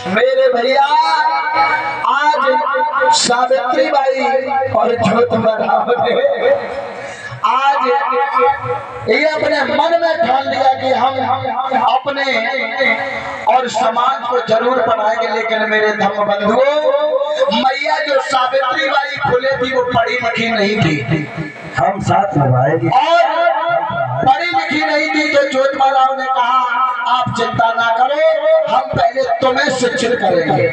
मेरे भैया आज सावित्री बाई और ज्योत बरदाव ने आज ये अपने मन में ठान लिया कि हम अपने और समाज को जरूर बनाएंगे। लेकिन मेरे धर्म बंधुओं, मैया जो सावित्री बाई फुले थी वो पढ़ी लिखी नहीं थी, हम साथ निभाएंगे। और पढ़ी लिखी नहीं थी तो ज्योतिबा राव ने कहा आप चिंता ना करो, हम पहले तुम्हें शिक्षित करेंगे,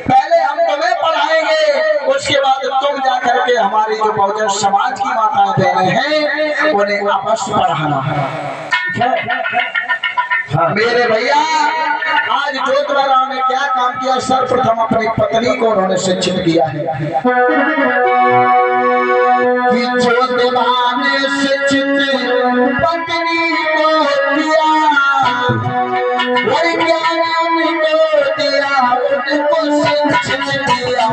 पहले हम तुम्हें पढ़ाएंगे, उसके बाद तुम जाकर के हमारी जो बहुजन समाज की माताएं बहनें हैं उन्हें अवश्य पढ़ाना। मेरे भैया, आज ज्योतिबा राव ने क्या काम किया? सर्वप्रथम अपनी पत्नी को उन्होंने शिक्षित किया है कि ज्योतिबा ने शिक्षित पत्नी को दिया, और ज्ञान को दिया, उनको शिक्षित किया।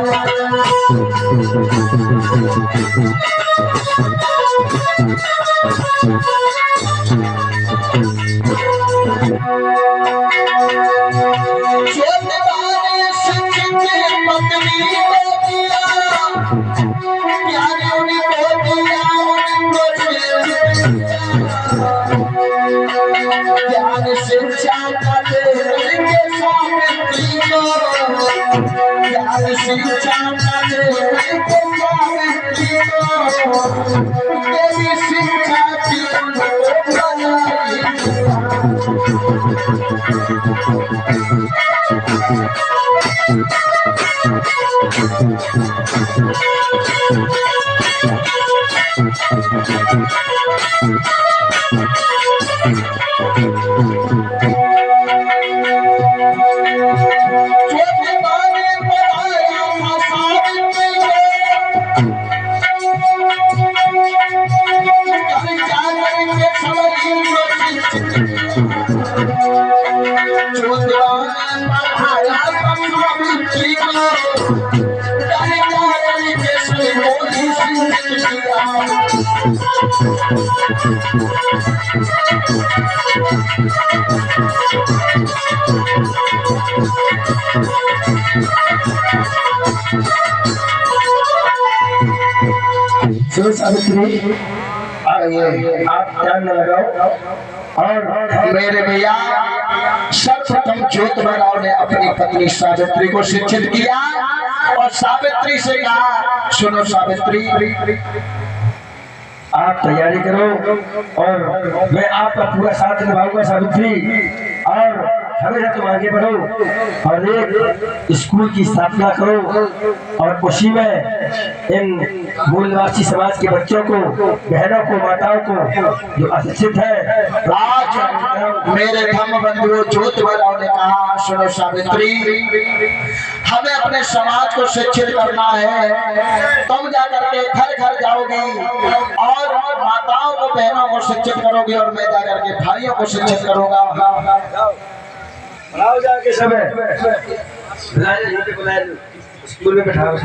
सावित्री, आप ध्यान न लगाओ। और मेरे भैया, सर्वप्रथम ज्योतिबा राव ने अपनी पत्नी सावित्री को शिक्षित किया और सावित्री से कहा सुनो सावित्री, आप तैयारी करो और मैं आपका पूरा साथ निभाऊंगा सावित्री, और हमेशा तुम आगे बढ़ो और एक स्कूल की स्थापना करो और उसी में इन मूल निवासी समाज के बच्चों को, बहनों को, माताओं को जो अशिक्षित है। आज मेरे धर्म बंधुओं, ज्योतिबा राव ने कहा सुनो सावित्री, हमें अपने समाज को शिक्षित करना है। तुम जाकर के घर घर जाओगी और माताओं को, बहनों को शिक्षित करोगी और मैं जाकर के भाइयों को शिक्षित करूंगा। जाके समय स्कूल में बैठाओ,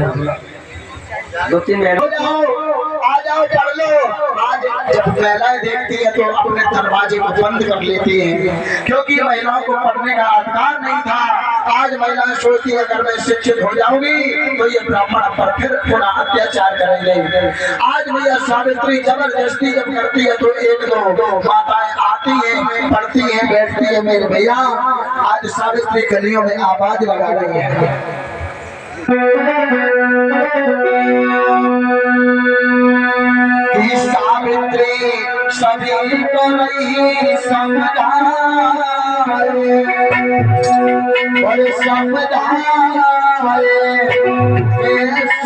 2-3 महीने आ जाओ पढ़ लो। आज जब महिलाएं देखती है तो अपने दरवाजे को बंद कर लेती हैं, क्योंकि महिलाओं को पढ़ने का अधिकार नहीं था। आज महिलाएं सोचती है अगर मैं शिक्षित हो जाऊंगी तो ये ब्राह्मण पर फिर पुनः अत्याचार करेंगे। आज भैया सावित्री जबरदस्ती जब करती है तो 1-2 माताएं आती हैं, पढ़ती हैं, बैठती है। मेरे भैया, आज सावित्री गलियों में आवाज लगा रही है। सावित्री सभी को नहीं समझाए और समझाए,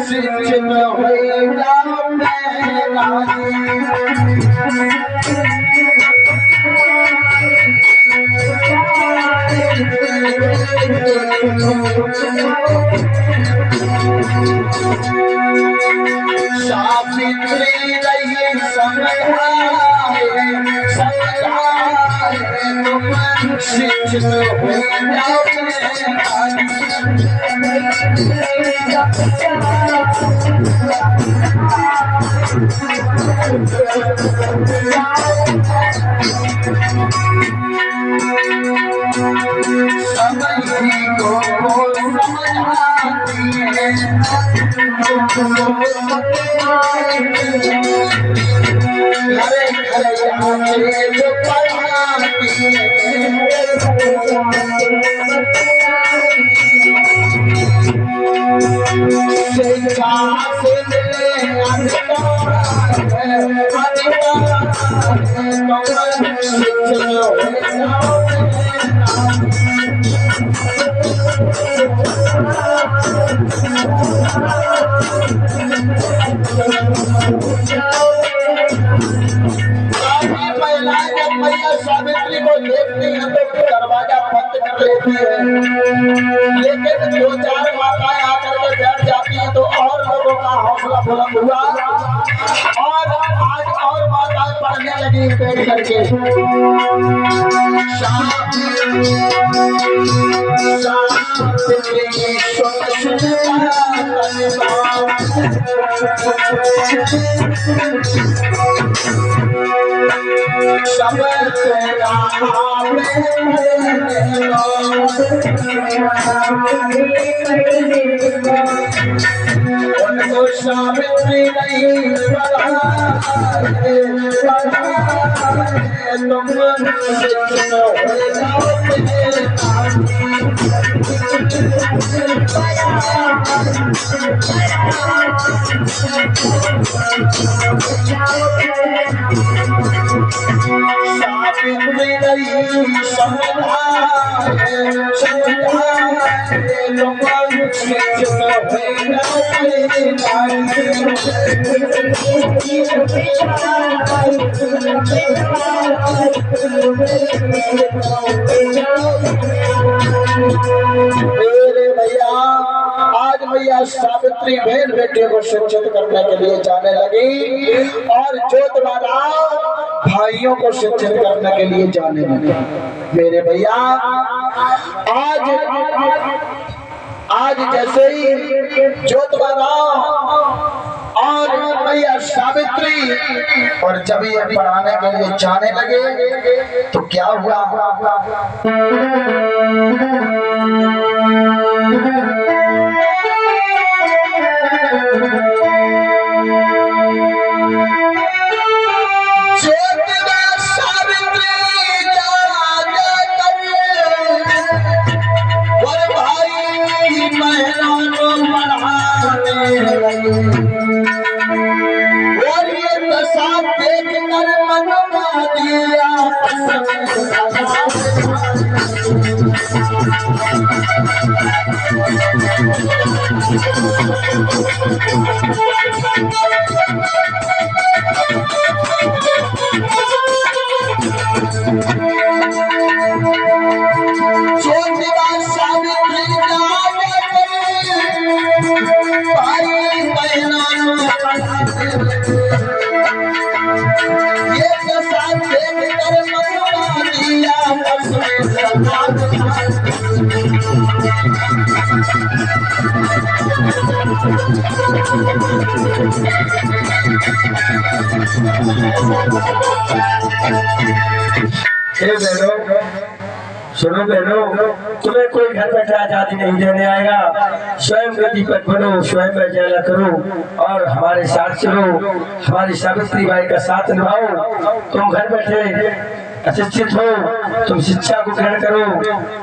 शिक्षित हुई जाऊं सावित्री रही समझाए, समझाए तुम शिक्षित हुई जाओ। सभी को समझाती है अरे खरैया के जो पढ़ाती शिक्षा से मिले अधिकार मैया सावित्री को देखती है तो दरवाजा बंद कर लेती है, लेकिन दो चार माताएं आकर के बैठ जाती हैं तो और लोगों का हौसला बुलंद हुआ और आज और माताएं पढ़ने लगी बैठ करके। उनको सावित्री नहीं भैया आज मैया सावित्री बहन बेटे को शिक्षित करने के लिए जाने लगी और ज्योतिबाला भाइयों को शिक्षित करने के लिए जाने लगे। मेरे भैया आज जैसे ही ज्योतिबाला और मैया सावित्री और जब ये पढ़ाने के लिए जाने लगे तो क्या हुआ, और ये दशा देख कर मनवा दिया सुनो बहनों, तुम्हें कोई घर बैठे आजादी नहीं देने आएगा। स्वयं गति पर बनो, स्वयं फैसला करो और हमारे साथ चलो, हमारी सावित्री बाई का साथ निभाओ। तुम घर बैठे अशिक्षित हो, तुम शिक्षा को ग्रहण करो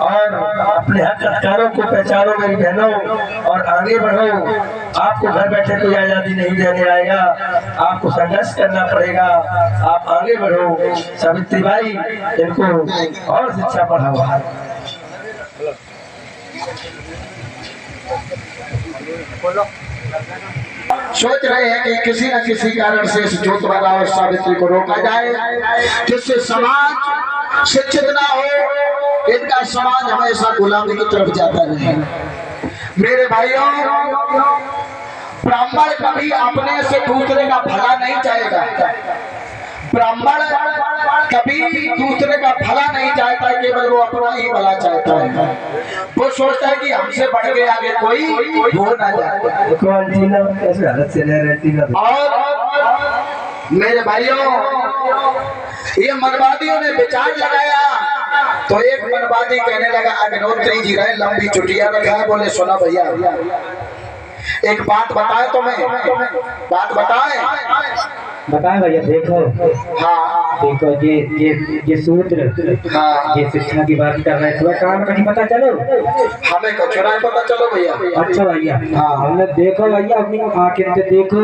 और अपने हक अधिकारों को पहचानो मेरी बहनों और आगे बढ़ो। आपको घर बैठे कोई आजादी नहीं देने आएगा, आपको संघर्ष करना पड़ेगा। आप आगे बढ़ो। सावित्री बाई इनको और शिक्षा पढ़ाओ। सोच रहे हैं कि किसी न किसी कारण से इस ज्योतिबाला और सावित्री को रोका जाए जिससे समाज शिक्षित ना हो, इनका समाज हमेशा गुलामी की तरफ जाता रहे। मेरे भाइयों, ब्राह्मण कभी अपने से दूसरे का भला नहीं चाहेगा। ब्राह्मण कभी दूसरे का भला नहीं चाहता, केवल वो अपना ही भला चाहता है। वो सोचता है कि हमसे बढ़ के आगे कोई हो ना जाए। और मेरे भाइयों, ये मनवादियों ने विचार लगाया तो एक मनवादी कहने लगा, अग्निहोत्री जी रहे लंबी छुट्टियां रखा है। बोले सुना भैया, एक बात बताए तो मैं बात बताए। बताए भैया। देखो हाँ देखो ये सूत्र, हाँ ये शिक्षा की बात कर रहे थे, काम का नहीं पता चलो। हमें कुछ नहीं पता चलो भैया। अच्छा भैया, हाँ हमने देखो भैया अपनी आंखें से देखो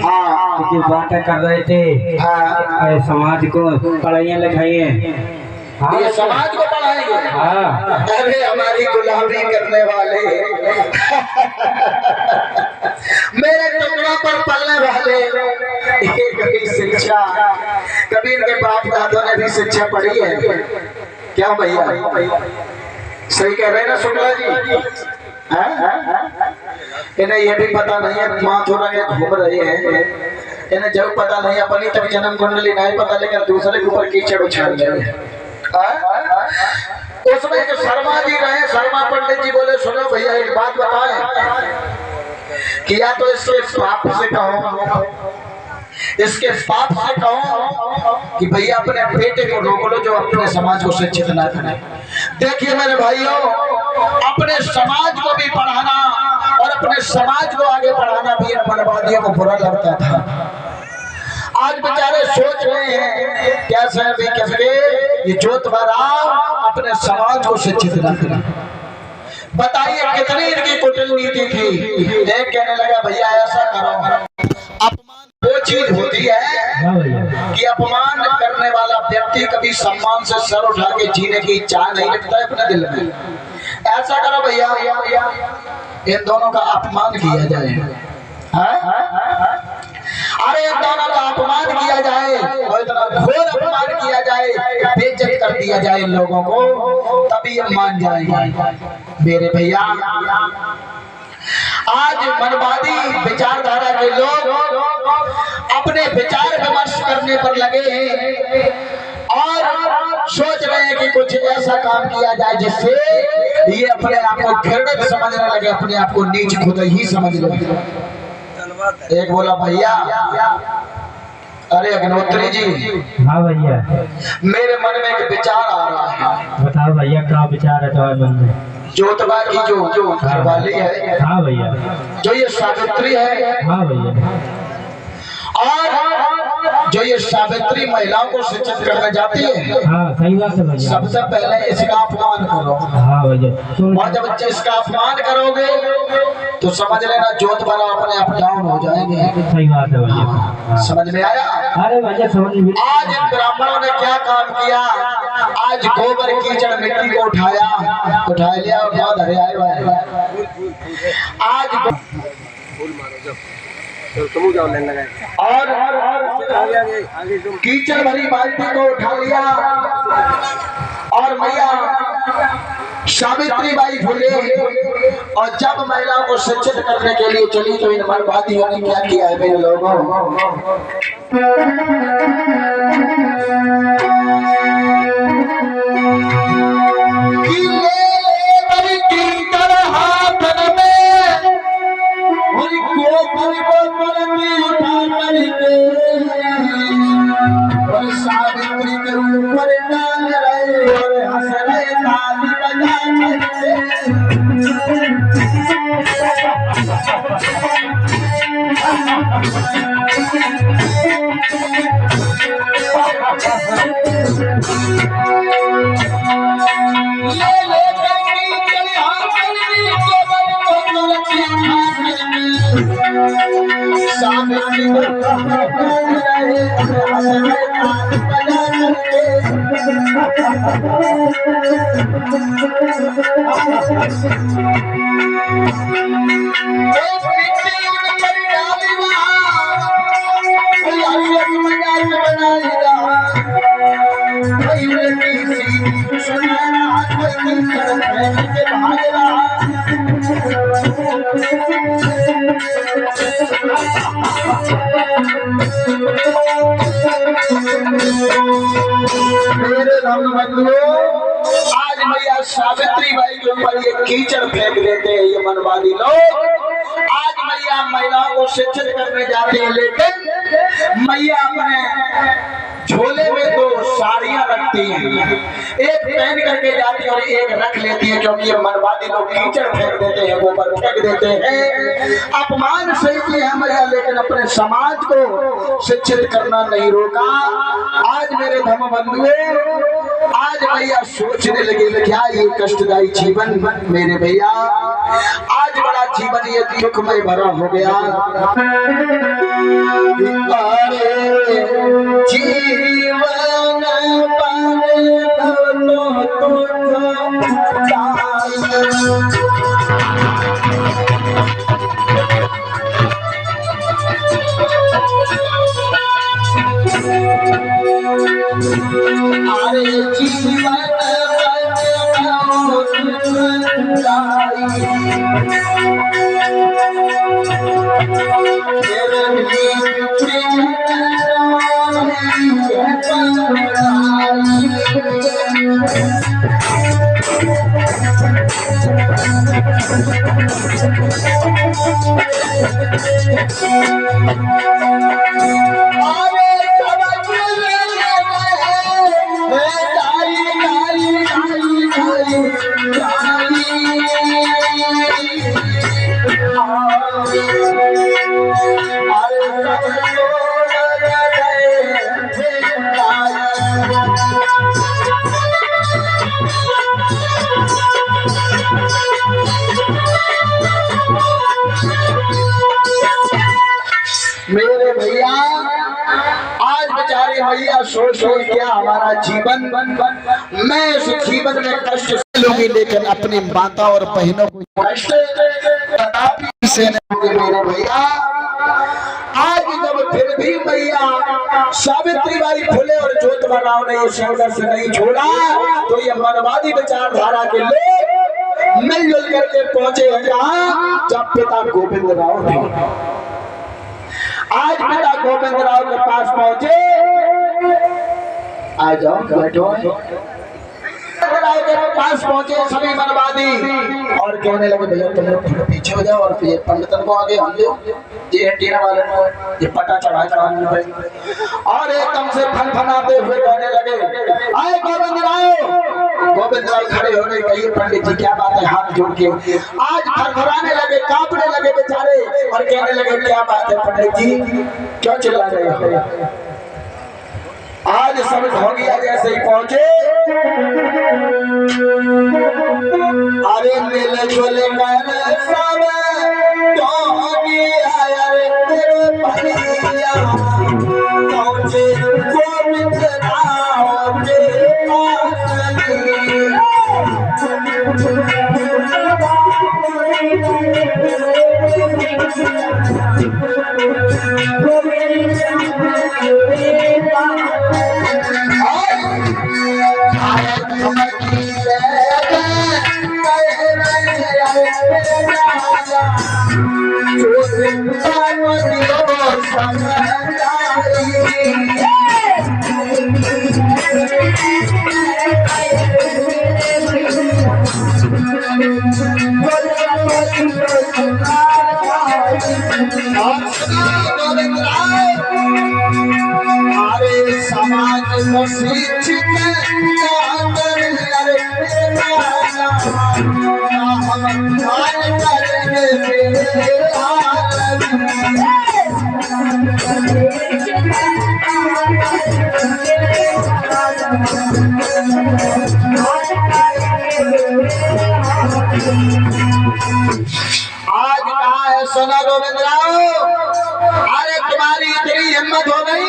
हाँ जो बातें कर रहे थे। हाँ समाज को पढ़ाइयाँ लिखाइए। हाँ ये समाज को पढ़ाएंगे। हाँ अरे हमारी गुलामी करने वाले मेरे टुकड़ा पर पलने वाले, ये कभी शिक्षा, कभी इनके बाप दादों ने भी शिक्षा पढ़ी है क्या भैया? सही कह रहे हैं ना शुक्ला जी? इन्हें ये भी पता नहीं है माँ थोड़ा घूम रहे हैं, इन्हें जब पता नहीं अपनी तक जन्म कुंडली नहीं पता, लेकिन दूसरे के ऊपर कीचड़ उछाल रहे। उसमें एक शर्मा जी रहे, शर्मा पंडित जी बोले सुनो भैया एक बात बताएं कि या तो इसके बाप से कहो, इसके बाप से कहो कि भैया अपने बेटे को रोक लो जो अपने समाज को शिक्षित ना करे। देखिए मेरे भाइयों, अपने समाज को भी पढ़ाना और अपने समाज को आगे बढ़ाना भी इन मनवादियों को बुरा लगता था। आज बेचारे सोच रहे हैं कैसे भी कैसे ये जोतवारा अपने समाज को शिक्षित न करे। बताइए कितनी इनकी कूटनीति थी। एक कहने लगा भैया ऐसा करो, अपमान वो चीज होती है कि अपमान करने वाला व्यक्ति कभी सम्मान से सर उठा के जीने की इच्छा नहीं रखता है अपने दिल में। ऐसा करो भैया इन दोनों का अपमान किया जाए। अरे इन दोनों का अपमान किया जाए और इतना घोर अपमान किया जाए, बेइज्जत कर दिया जाए इन लोगों को, तभी ये मान जाएंगे। मेरे भैया आज मनवादी विचारधारा के लोग अपने विचार विमर्श करने पर लगे हैं और सोच रहे हैं कि कुछ ऐसा काम किया जाए जिससे ये अपने आप को घृणित समझने लगे, अपने आप को नीच खुद ही समझ लगे। एक बोला भैया अरे अग्निहोत्री जी। हाँ भैया, मेरे मन में एक विचार आ रहा है। बताओ भैया क्या विचार है तुम्हारे मन में? जोतवा की जो घरवाली है, हाँ भैया, जो ये सावित्री है, हाँ भैया, और जो ये सावित्री महिलाओं को शिक्षित करने जाती है, हाँ सही बात है भैया। सबसे पहले इसका अपमान करो। हाँ भैया, और जब इसका अपमान करोगे तो समझ लेना जोतवारा अपने आप डाउन हो जाएंगे। सही बात है भैया। समझ में आया? अरे भैया समझ में। आज इन ब्राह्मणों ने क्या काम किया? आज गोबर कीचड़ मिट्टी को उठा लिया और बहुत हरे आए हुए। आज और कीचड़ भरी बाल्टी को उठा लिया और मैया सावित्री बाई फूले। और जब महिलाओं को शिक्षित करने के लिए चली तो इन मनवादियों ने क्या किया है मेरे लोगों? सावित्री के ऊपर डाल रहे और हंस रहे ताली बजा आज मैया सावित्री बाई के ऊपर ये कीचड़ फेंक देते हैं ये मनवादी लोग। आज मैया महिलाओं को शिक्षित करने जाते हैं, लेकिन मैया अपने झोले में तो साड़ियां रखती हैं, एक पहन करके जाती है और एक रख लेती है, क्योंकि ये मनवादी लोग कीचड़ फेंक देते हैं, गोबर फेंक देते हैं। अपमान सही किया है मैया, लेकिन अपने समाज को शिक्षित करना नहीं रोका। आज मेरे धर्म बंधुओं, आज भैया सोचने लगे क्या ये कष्टदायी जीवन मेरे भैया, आज बड़ा जीवन ये दुखमय भरा हो गया। जीवन अरे जीवन मेरे भैया, आज बेचारे भैया सोच क्या हमारा जीवन, मैं इस जीवन में कष्ट लूंगी, लेकिन अपनी माता और बहनों को कष्ट कदापि से नहीं होगी। मेरे भैया, आज जब फिर भी भैया सावित्रीबाई फुले और ज्योतिबा राव ने ये संघर्ष नहीं छोड़ा, तो ये मनवादी विचारधारा के लोग मिलजुल करके पहुंचे हैं जहां जब पिता गोविंद राव थे। आज पिता गोविंद राव के पास पहुंचे, आ जाओ बैठो, राव के पास पहुंचे सभी मनवादी और कहने लगे भैया तुम लोग थोड़ा पीछे हो जाओ और फिर पंडितन को आगे हम दो, ये एंटीना वाले को ये पटा चढ़ा और एकदम से फनफनाते हुए कहने लगे आए गोविंद राव। गोविंद राव खड़े हो गए, कहिए पंडित जी क्या बात है, हाथ जोड़ के आज फरफराने लगे, कांपने लगे बेचारे और कहने लगे क्या बात है पंडित जी, क्यों चिल्ला रहे हो। आज समझ हो गया जैसे ही पहुंचे, अरे मिल जुल कर सब तो गया तेरे भैया, पहुंचे गोविंद राव के अरे समाज को शिक्षित आज कहा है सुना गोविंद राव, अरे तुम्हारी इतनी हिम्मत हो गई,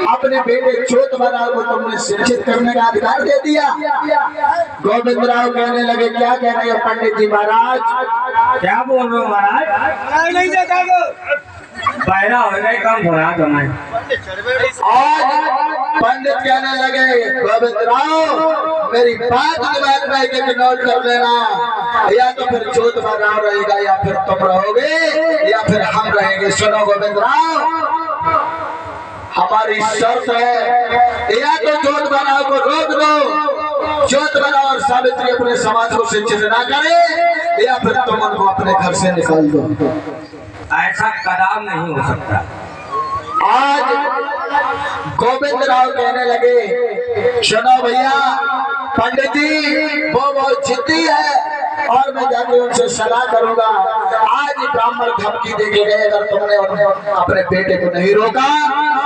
अपने बेटे ज्योतिबा राव को तुमने शिक्षित करने का अधिकार दे दिया। गोविंद राव कहने लगे क्या कह रहे हो पंडित जी महाराज, क्या बोल रहे हो महाराज, नहीं देखा पैरा हो गए कम हो रहा तुम्हें। आज पंडित कहने लगे गोविंद राव मेरी बात दिमाग में एक नोट कर लेना, या तो फिर ज्योतिबा राव रहेगा या फिर तुम रहोगे या फिर हम रहेंगे। सुनो गोविंद राव, हमारी शर्त है या तो ज्योतिबा राव को रोक दो, ज्योतिबा राव और सावित्री अपने समाज को शिक्षित ना करे, या फिर तुम उनको अपने घर से निकाल दो। ऐसा कदम नहीं हो सकता। आज गोविंद राव कहने लगे, सुनो भैया पंडित जी वो बहुत जिद्दी है और मैं जाके उनसे सलाह करूंगा। आज ब्राह्मण धमकी देके गए, अगर तुमने अपने बेटे को नहीं रोका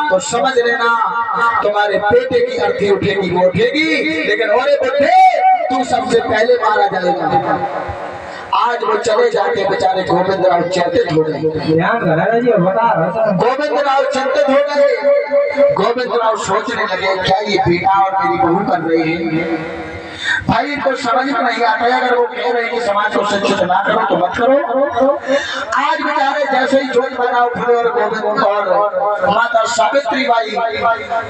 तो समझ लेना तुम्हारे बेटे की अर्थी उठेगी वो उठेगी, लेकिन औरे बुढ़े तू सबसे पहले मारा जाएगा। आज वो चले जाके बेचारे गोविंद राव चिंतित हो गए। गोविंद राव चिंतित हो गए। गोविंद राव सोचने लगे क्या ये बेटा और मेरी बहू कर रही है। भाई इनको समझ में नहीं आता है, अगर वो कह रहे हैं कि समाज को शिक्षित ना करो तो मत करो। आज बेचारे जैसे ही जोत बना उठे और गोविंद और माता सावित्री बाई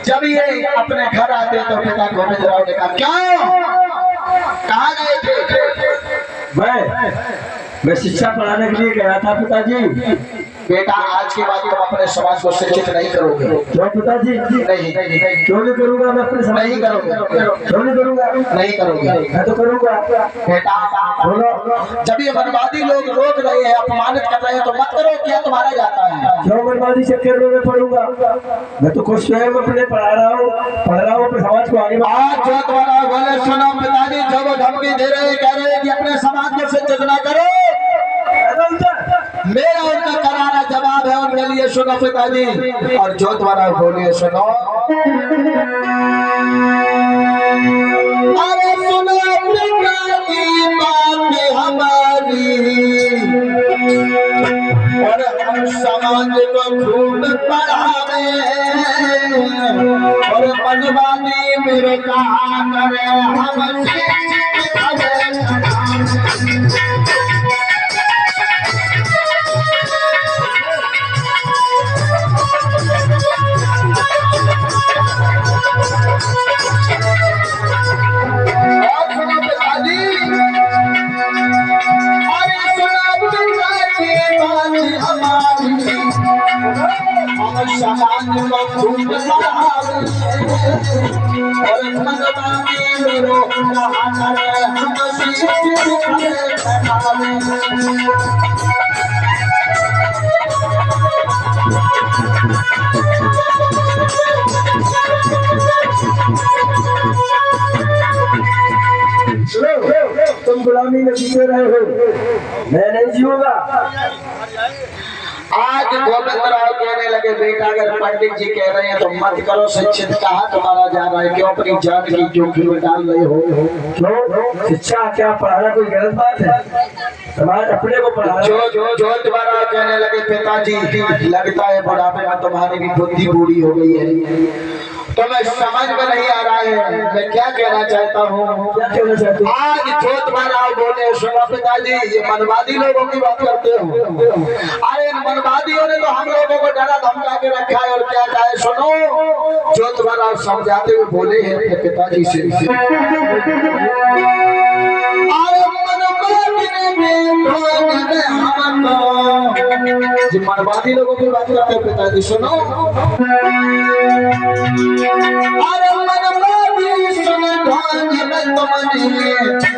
जब ये अपने घर आते तो पिता गोविंद राव ने कहा क्या कहाँ गए थे? मैं शिक्षा पढ़ाने के लिए गया था पिताजी। बेटा आज के बाद तुम अपने समाज को शिक्षित नहीं करोगे। क्यों पिताजी? नहीं क्यों नहीं करूंगा? मैं अपने समाज नहीं करोगे। क्यों नहीं करूंगा? नहीं करोगे। मैं तो करूंगा। बेटा बोलो, जब ये वनवादी लोग रोक रहे हैं अपमानित कर रहे हैं तो मत करो, क्या तुम्हारा जाता है? क्यों वनवादी चक्कर में मैं पढ़ूंगा? मैं तो खुश स्वयं अपने पढ़ रहा हूँ अपने समाज को आगे। आज जो तुम्हारा बोले सुनो पिताजी, जो वो धमकी दे रहे हैं कह रहे हैं कि अपने समाज को शिक्षित ना करो, मेरा उनका करारा जवाब है उनके लिए। सुनो पिताजी, और जो तुम्हारा बोलिए सुनो। अरे सुनो पिताजी बात हमारी, और हम समाज को खूब पढ़ावे, और मनवादी मेरे कहा करे हम तुम गुलामी में जीते रहे हो, मैं नहीं जीऊंगा। आज गोविंद राव कहने लगे बेटा अगर पंडित जी कह रहे हैं तो मत करो, शिक्षित कहा तुम्हारा जा रहा है, क्यों अपनी जान की जोखिम में डाल रहे हो? क्यों? शिक्षा क्या पढ़ाना कोई गलत बात है? समाज अपने को पढ़ा। जो तुम्हारा कहने लगे पिताजी लगता है बुढ़ापे में तुम्हारी भी बुद्धि बूढ़ी हो गई है, तो मैं समझ में नहीं आ रहा है मैं क्या कहना चाहता हूँ। आज जो तुम्हारा बोले सुनो पिताजी, ये मनवादी लोगों की बात करते हो। अरे इन मनवादियों ने तो हम लोगों को डरा धमका के रखा है, और क्या कहे सुनो। जो तुम्हारा समझाते हुए बोले हैं अपने पिताजी से, मनवादी लोगों की बात करते हैं पिताजी सुनो। अरे मनवादी सुन ध्वनि में तुमने,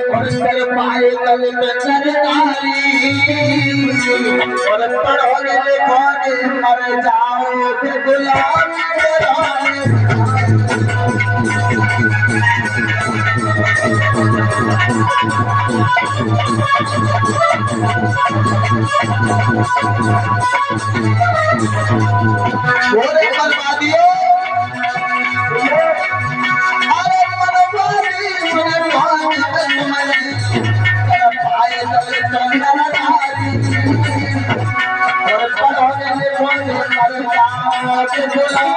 और सिर पाए तले पे सरकारी, और पढ़ोगे लिखोगे मर जाओगे गुलाम। बोले मनवादियों, अरे मनवादी सुन ध्वनि में तुमने, पाए तले सरकारी, और पढ़ोगे लिखोगे मर जाओगे गुलाम।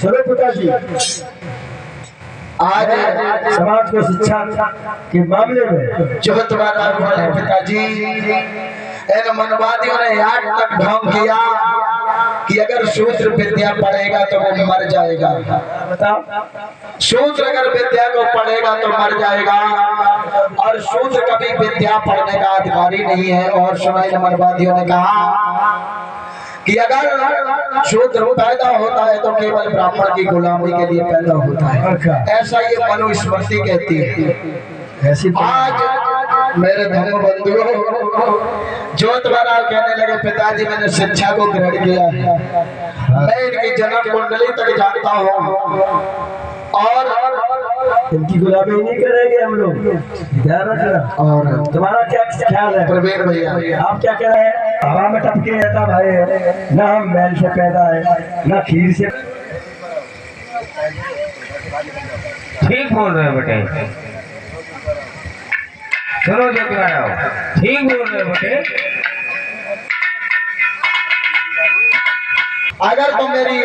चलो पिताजी, आज समाज को शिक्षा के मामले में जो तुम्हारा बोले पिताजी, इन मनवादियों ने आज तक ढोंग किया कि अगर शूद्र विद्या पढ़ेगा तो वो मर जाएगा। शूद्र अगर विद्या को पढ़ेगा तो मर जाएगा, और शूद्र कभी विद्या पढ़ने का अधिकारी नहीं है। और सुना इन मनवादियों ने कहा कि अगर शूद्र पैदा होता है तो केवल ब्राह्मण की गुलामी के लिए पैदा होता है, ऐसा ये मनुस्मृति कहती है। ऐसी आज मेरे धर्म बंधुओं, ज्योत महाराज कहने लगे पिताजी मैंने शिक्षा को ग्रहण किया है, मैं इनकी जन्म कुंडली तक जानता हूँ और इनकी गुलामी नहीं करेंगे हम लोग, ध्यान रखना। और तुम्हारा क्या ख्याल है प्रवीण भैया? आप क्या कह रहे हैं? हवा में टपके रहता भाई, ना हम मैल से पैदा है ना खीर से। ठीक बोल रहे हो बेटे, चलो जो तुम्हारा ठीक बोल रहे हो बेटे। अगर तुम मेरी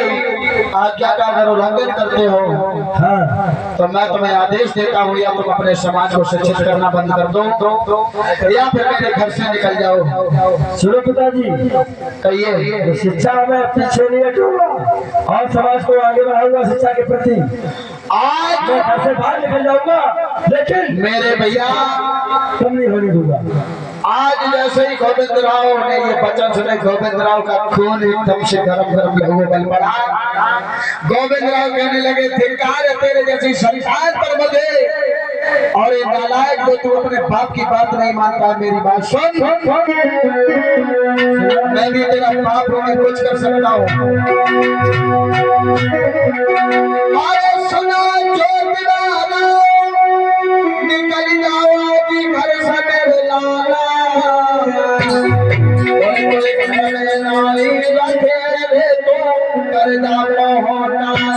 आज्ञा का अगर उल्लंघन करते हो तो मैं तुम्हें आदेश देता हूँ, या तुम अपने समाज को शिक्षित करना बंद कर दो या फिर मेरे घर से निकल जाओ। सुनो पिताजी, कहिए। शिक्षा में पीछे नहीं हटूंगा और समाज को आगे बढ़ाऊंगा शिक्षा के प्रति। आज मैं घर से बाहर निकल जाऊंगा, लेकिन मेरे भैया तुम नहीं होने दूंगा। आज जैसे ही गोविंद राव ने ये वचन सुने, गोविंद राव का खून एकदम से गरम गरम लहू बल पड़ा। गोविंद राव कहने लगे धिक्कार है तेरे जैसी सरकार पर मुझे, और ये नालायक को तू अपने बाप की बात नहीं मानता। मेरी बात सुन, मैं भी तेरा बाप हूँ, मैं कुछ कर सकता हूँ। सुना जो निकल जाओ घर से मेरे लाला, नाली रखे तो कर जाओ नाला।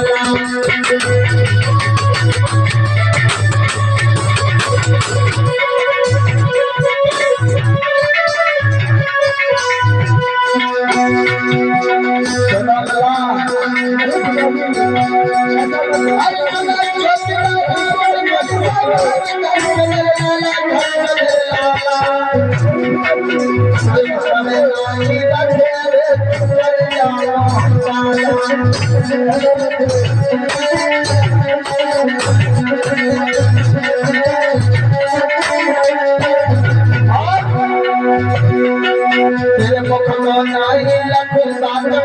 तेरे मुख को नहीं लखूं बात में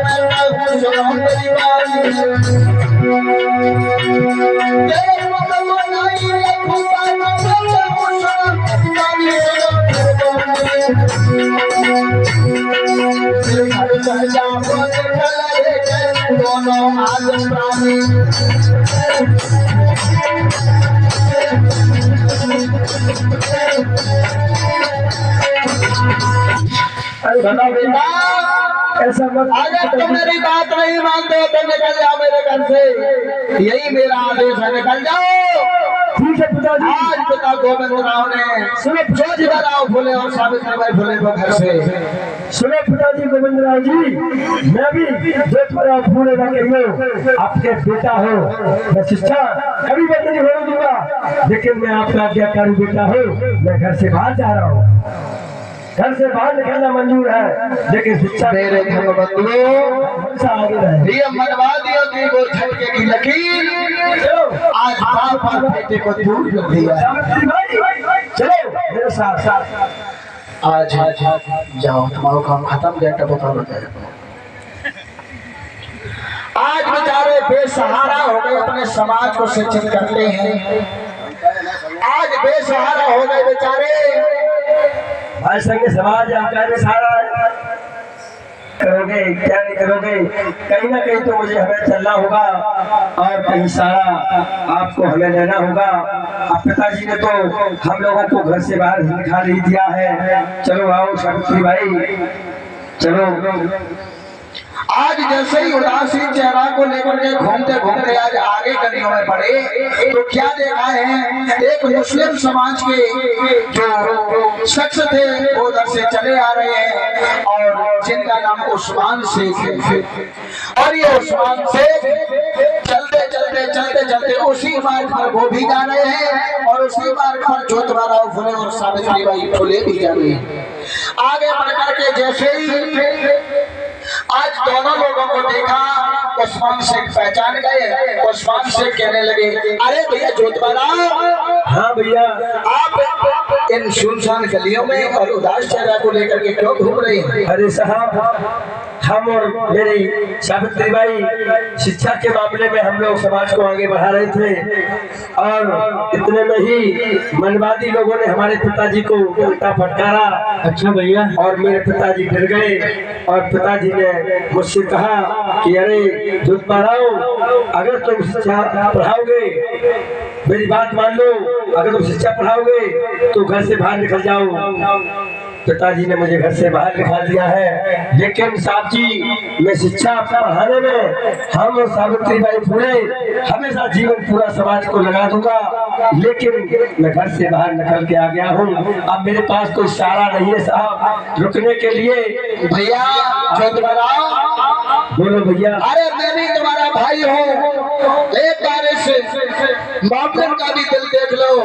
सुनो मेरी बात। तेरे मुख को नहीं लखूं बात में सुनो दोनों हाथ प्राणी। ऐसा मत, अगर तुम मेरी बात नहीं मानते हो तो निकल जाओ मेरे घर से, यही मेरा आदेश है, निकल जाओ। ठीक है पिताजी। आज पिता गोविंद राव ने ज्योतिबा राव फुले और सावित्रीबाई फुले को घर से। सुनो पिताजी गोविंद राव जी, मैं भी ज्योतिबा राव फुले का कहियो आपके बेटा हो, मैं शिक्षा कभी बंद नहीं होने दूंगा, लेकिन मैं आपका आज्ञाकारी बेटा हूँ। मैं घर से बाहर जा रहा हूँ, घर से बाहर निकलना मंजूर है, लेकिन शिक्षा मेरे धर्म बंधुओं आगे रहे। ये मनवादियों की वो झटके की लकीर आज बाप और बेटे को दूर कर दिया। चलो मेरे साथ साथ आज जाओ, तुम्हारा काम खत्म, गेट बता लो। आज बेचारे बेसहारा हो गए, अपने समाज को शिक्षित करते हैं। आज बेसहारा हो गए बेचारे। भाई संग समाज आपका बेसहारा है, करोगे क्या नहीं करोगे, कहीं ना कहीं तो मुझे हमें चलना होगा और कहीं सारा आपको हमें लेना होगा। अब पिताजी ने तो हम लोगों को घर से बाहर निकाल ही दिया है। चलो आओ सावित्री भाई, चलो। आज जैसे ही उदासीन चेहरा को लेकर के घूमते घूमते आज आगे गलियों में पड़े तो क्या देखा है, एक मुस्लिम समाज के जो शख्स थे वो उधर से चले आ रहे हैं और जिनका नाम उस्मान शेख है। और ये उस्मान शेख चलते चलते चलते चलते उसी मार्ग पर वो भी जा रहे हैं और उसी मार्ग पर ज्योतिबा राव फुले और सावित्रीबाई फुले भी जा रहे हैं। आगे बढ़कर के जैसे ही आज दोनों लोगों को देखा, उस्मान शेख पहचान गए। उस्मान शेख कहने लगे, अरे भैया ज्योतिबा राव। हाँ भैया। आप इन सुनसान गलियों में और उदास चेहरा को लेकर के क्यों घूम रहे हैं? अरे साहब, हम और मेरी सावित्री बाई शिक्षा के मामले में हम लोग समाज को आगे बढ़ा रहे थे और इतने में ही मनवादी लोगों ने हमारे पिताजी को उल्टा फटकारा। अच्छा भैया। और मेरे पिताजी गिर गए और पिताजी ने मुझसे कहा कि अरे दूध महाराव, अगर तुम शिक्षा पढ़ाओगे, मेरी बात मान लो, अगर तुम शिक्षा पढ़ाओगे तो घर से बाहर निकल जाओ। पिताजी ने मुझे घर से बाहर निकाल दिया है, लेकिन साहब जी मैं शिक्षा पढ़ाने में हम और सावित्री बाई फुले हमेशा जीवन पूरा समाज को लगा दूंगा, लेकिन मैं घर से बाहर निकल के आ गया हूँ। अब मेरे पास कोई सहारा नहीं है साहब रुकने के लिए। भैया बोलो भैया। अरे मैं भी तुम्हारा भाई हूँ, एक बार इस मामले का भी दिल देख लो,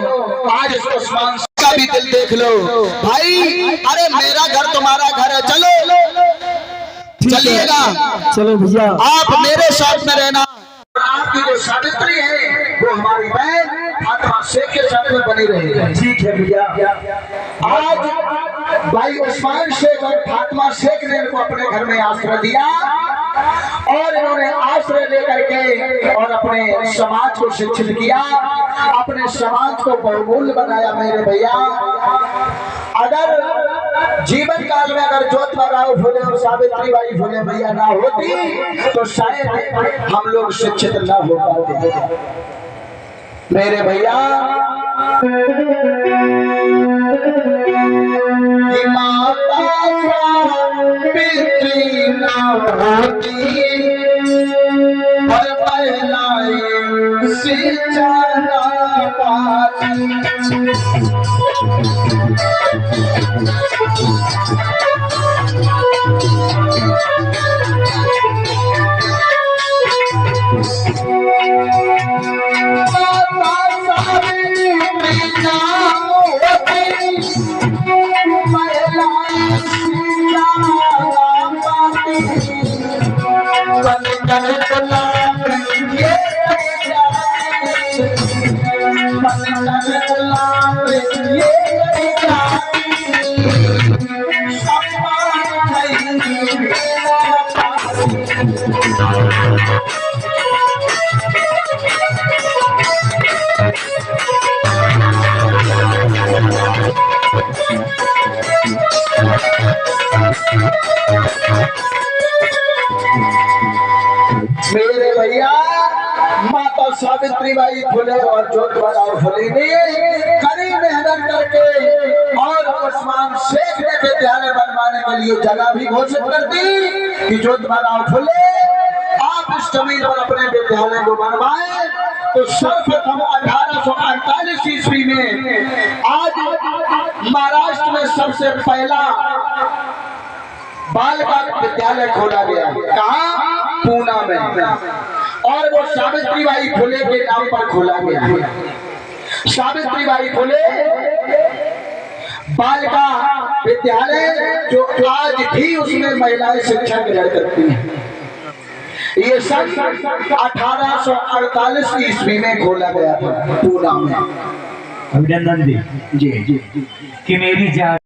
आज इस उस्मान का भी दिल देख लो भाई। अरे मेरा घर तुम्हारा घर है, चलो चलिएगा। चलो भैया। आप मेरे साथ में रहना। आपकी जो सावित्री है वो हमारी बहन फातिमा शेख के साथ में बनी रहेगी। ठीक है भैया। आज भाई उस्मान शेख और फातिमा शेख ने इनको अपने घर में आश्रय दिया और इन्होंने आश्रय लेकर के और अपने समाज को शिक्षित किया, अपने समाज को बहुमूल्य बनाया। मेरे भैया, अगर जीवन काल में अगर ज्योतिबा फुले और सावित्री बाई फुले भैया ना होती तो शायद हम लोग शिक्षित ना हो पाते। मेरे भैया, माता सावित्री ना होती और पहला शिक्षा ना पाती। मेरे भैया, माता सावित्री बाई फुले और ज्योतिबा फुले ने कड़ी मेहनत करके और उस्मान शेख ने विद्यालय बनवाने के लिए जगह भी घोषित कर दी कि ज्योतिबा फुले आप इस जमीन पर अपने विद्यालय को बनवाए। तो सर्वप्रथम 1848 ईस्वी में आज महाराष्ट्र में सबसे पहला बालक विद्यालय खोला गया। कहाँ? पूना में, और वो सावित्री बाई फुले के नाम पर खोला गया है। सावित्री बाई फुले बालिका विद्यालय जो आज भी उसमें महिलाएं शिक्षा ग्रहण करती हैं। ये सन 1848 ईस्वी में खोला गया था पूना में। अभिनंदन जी जी कि मेरी जान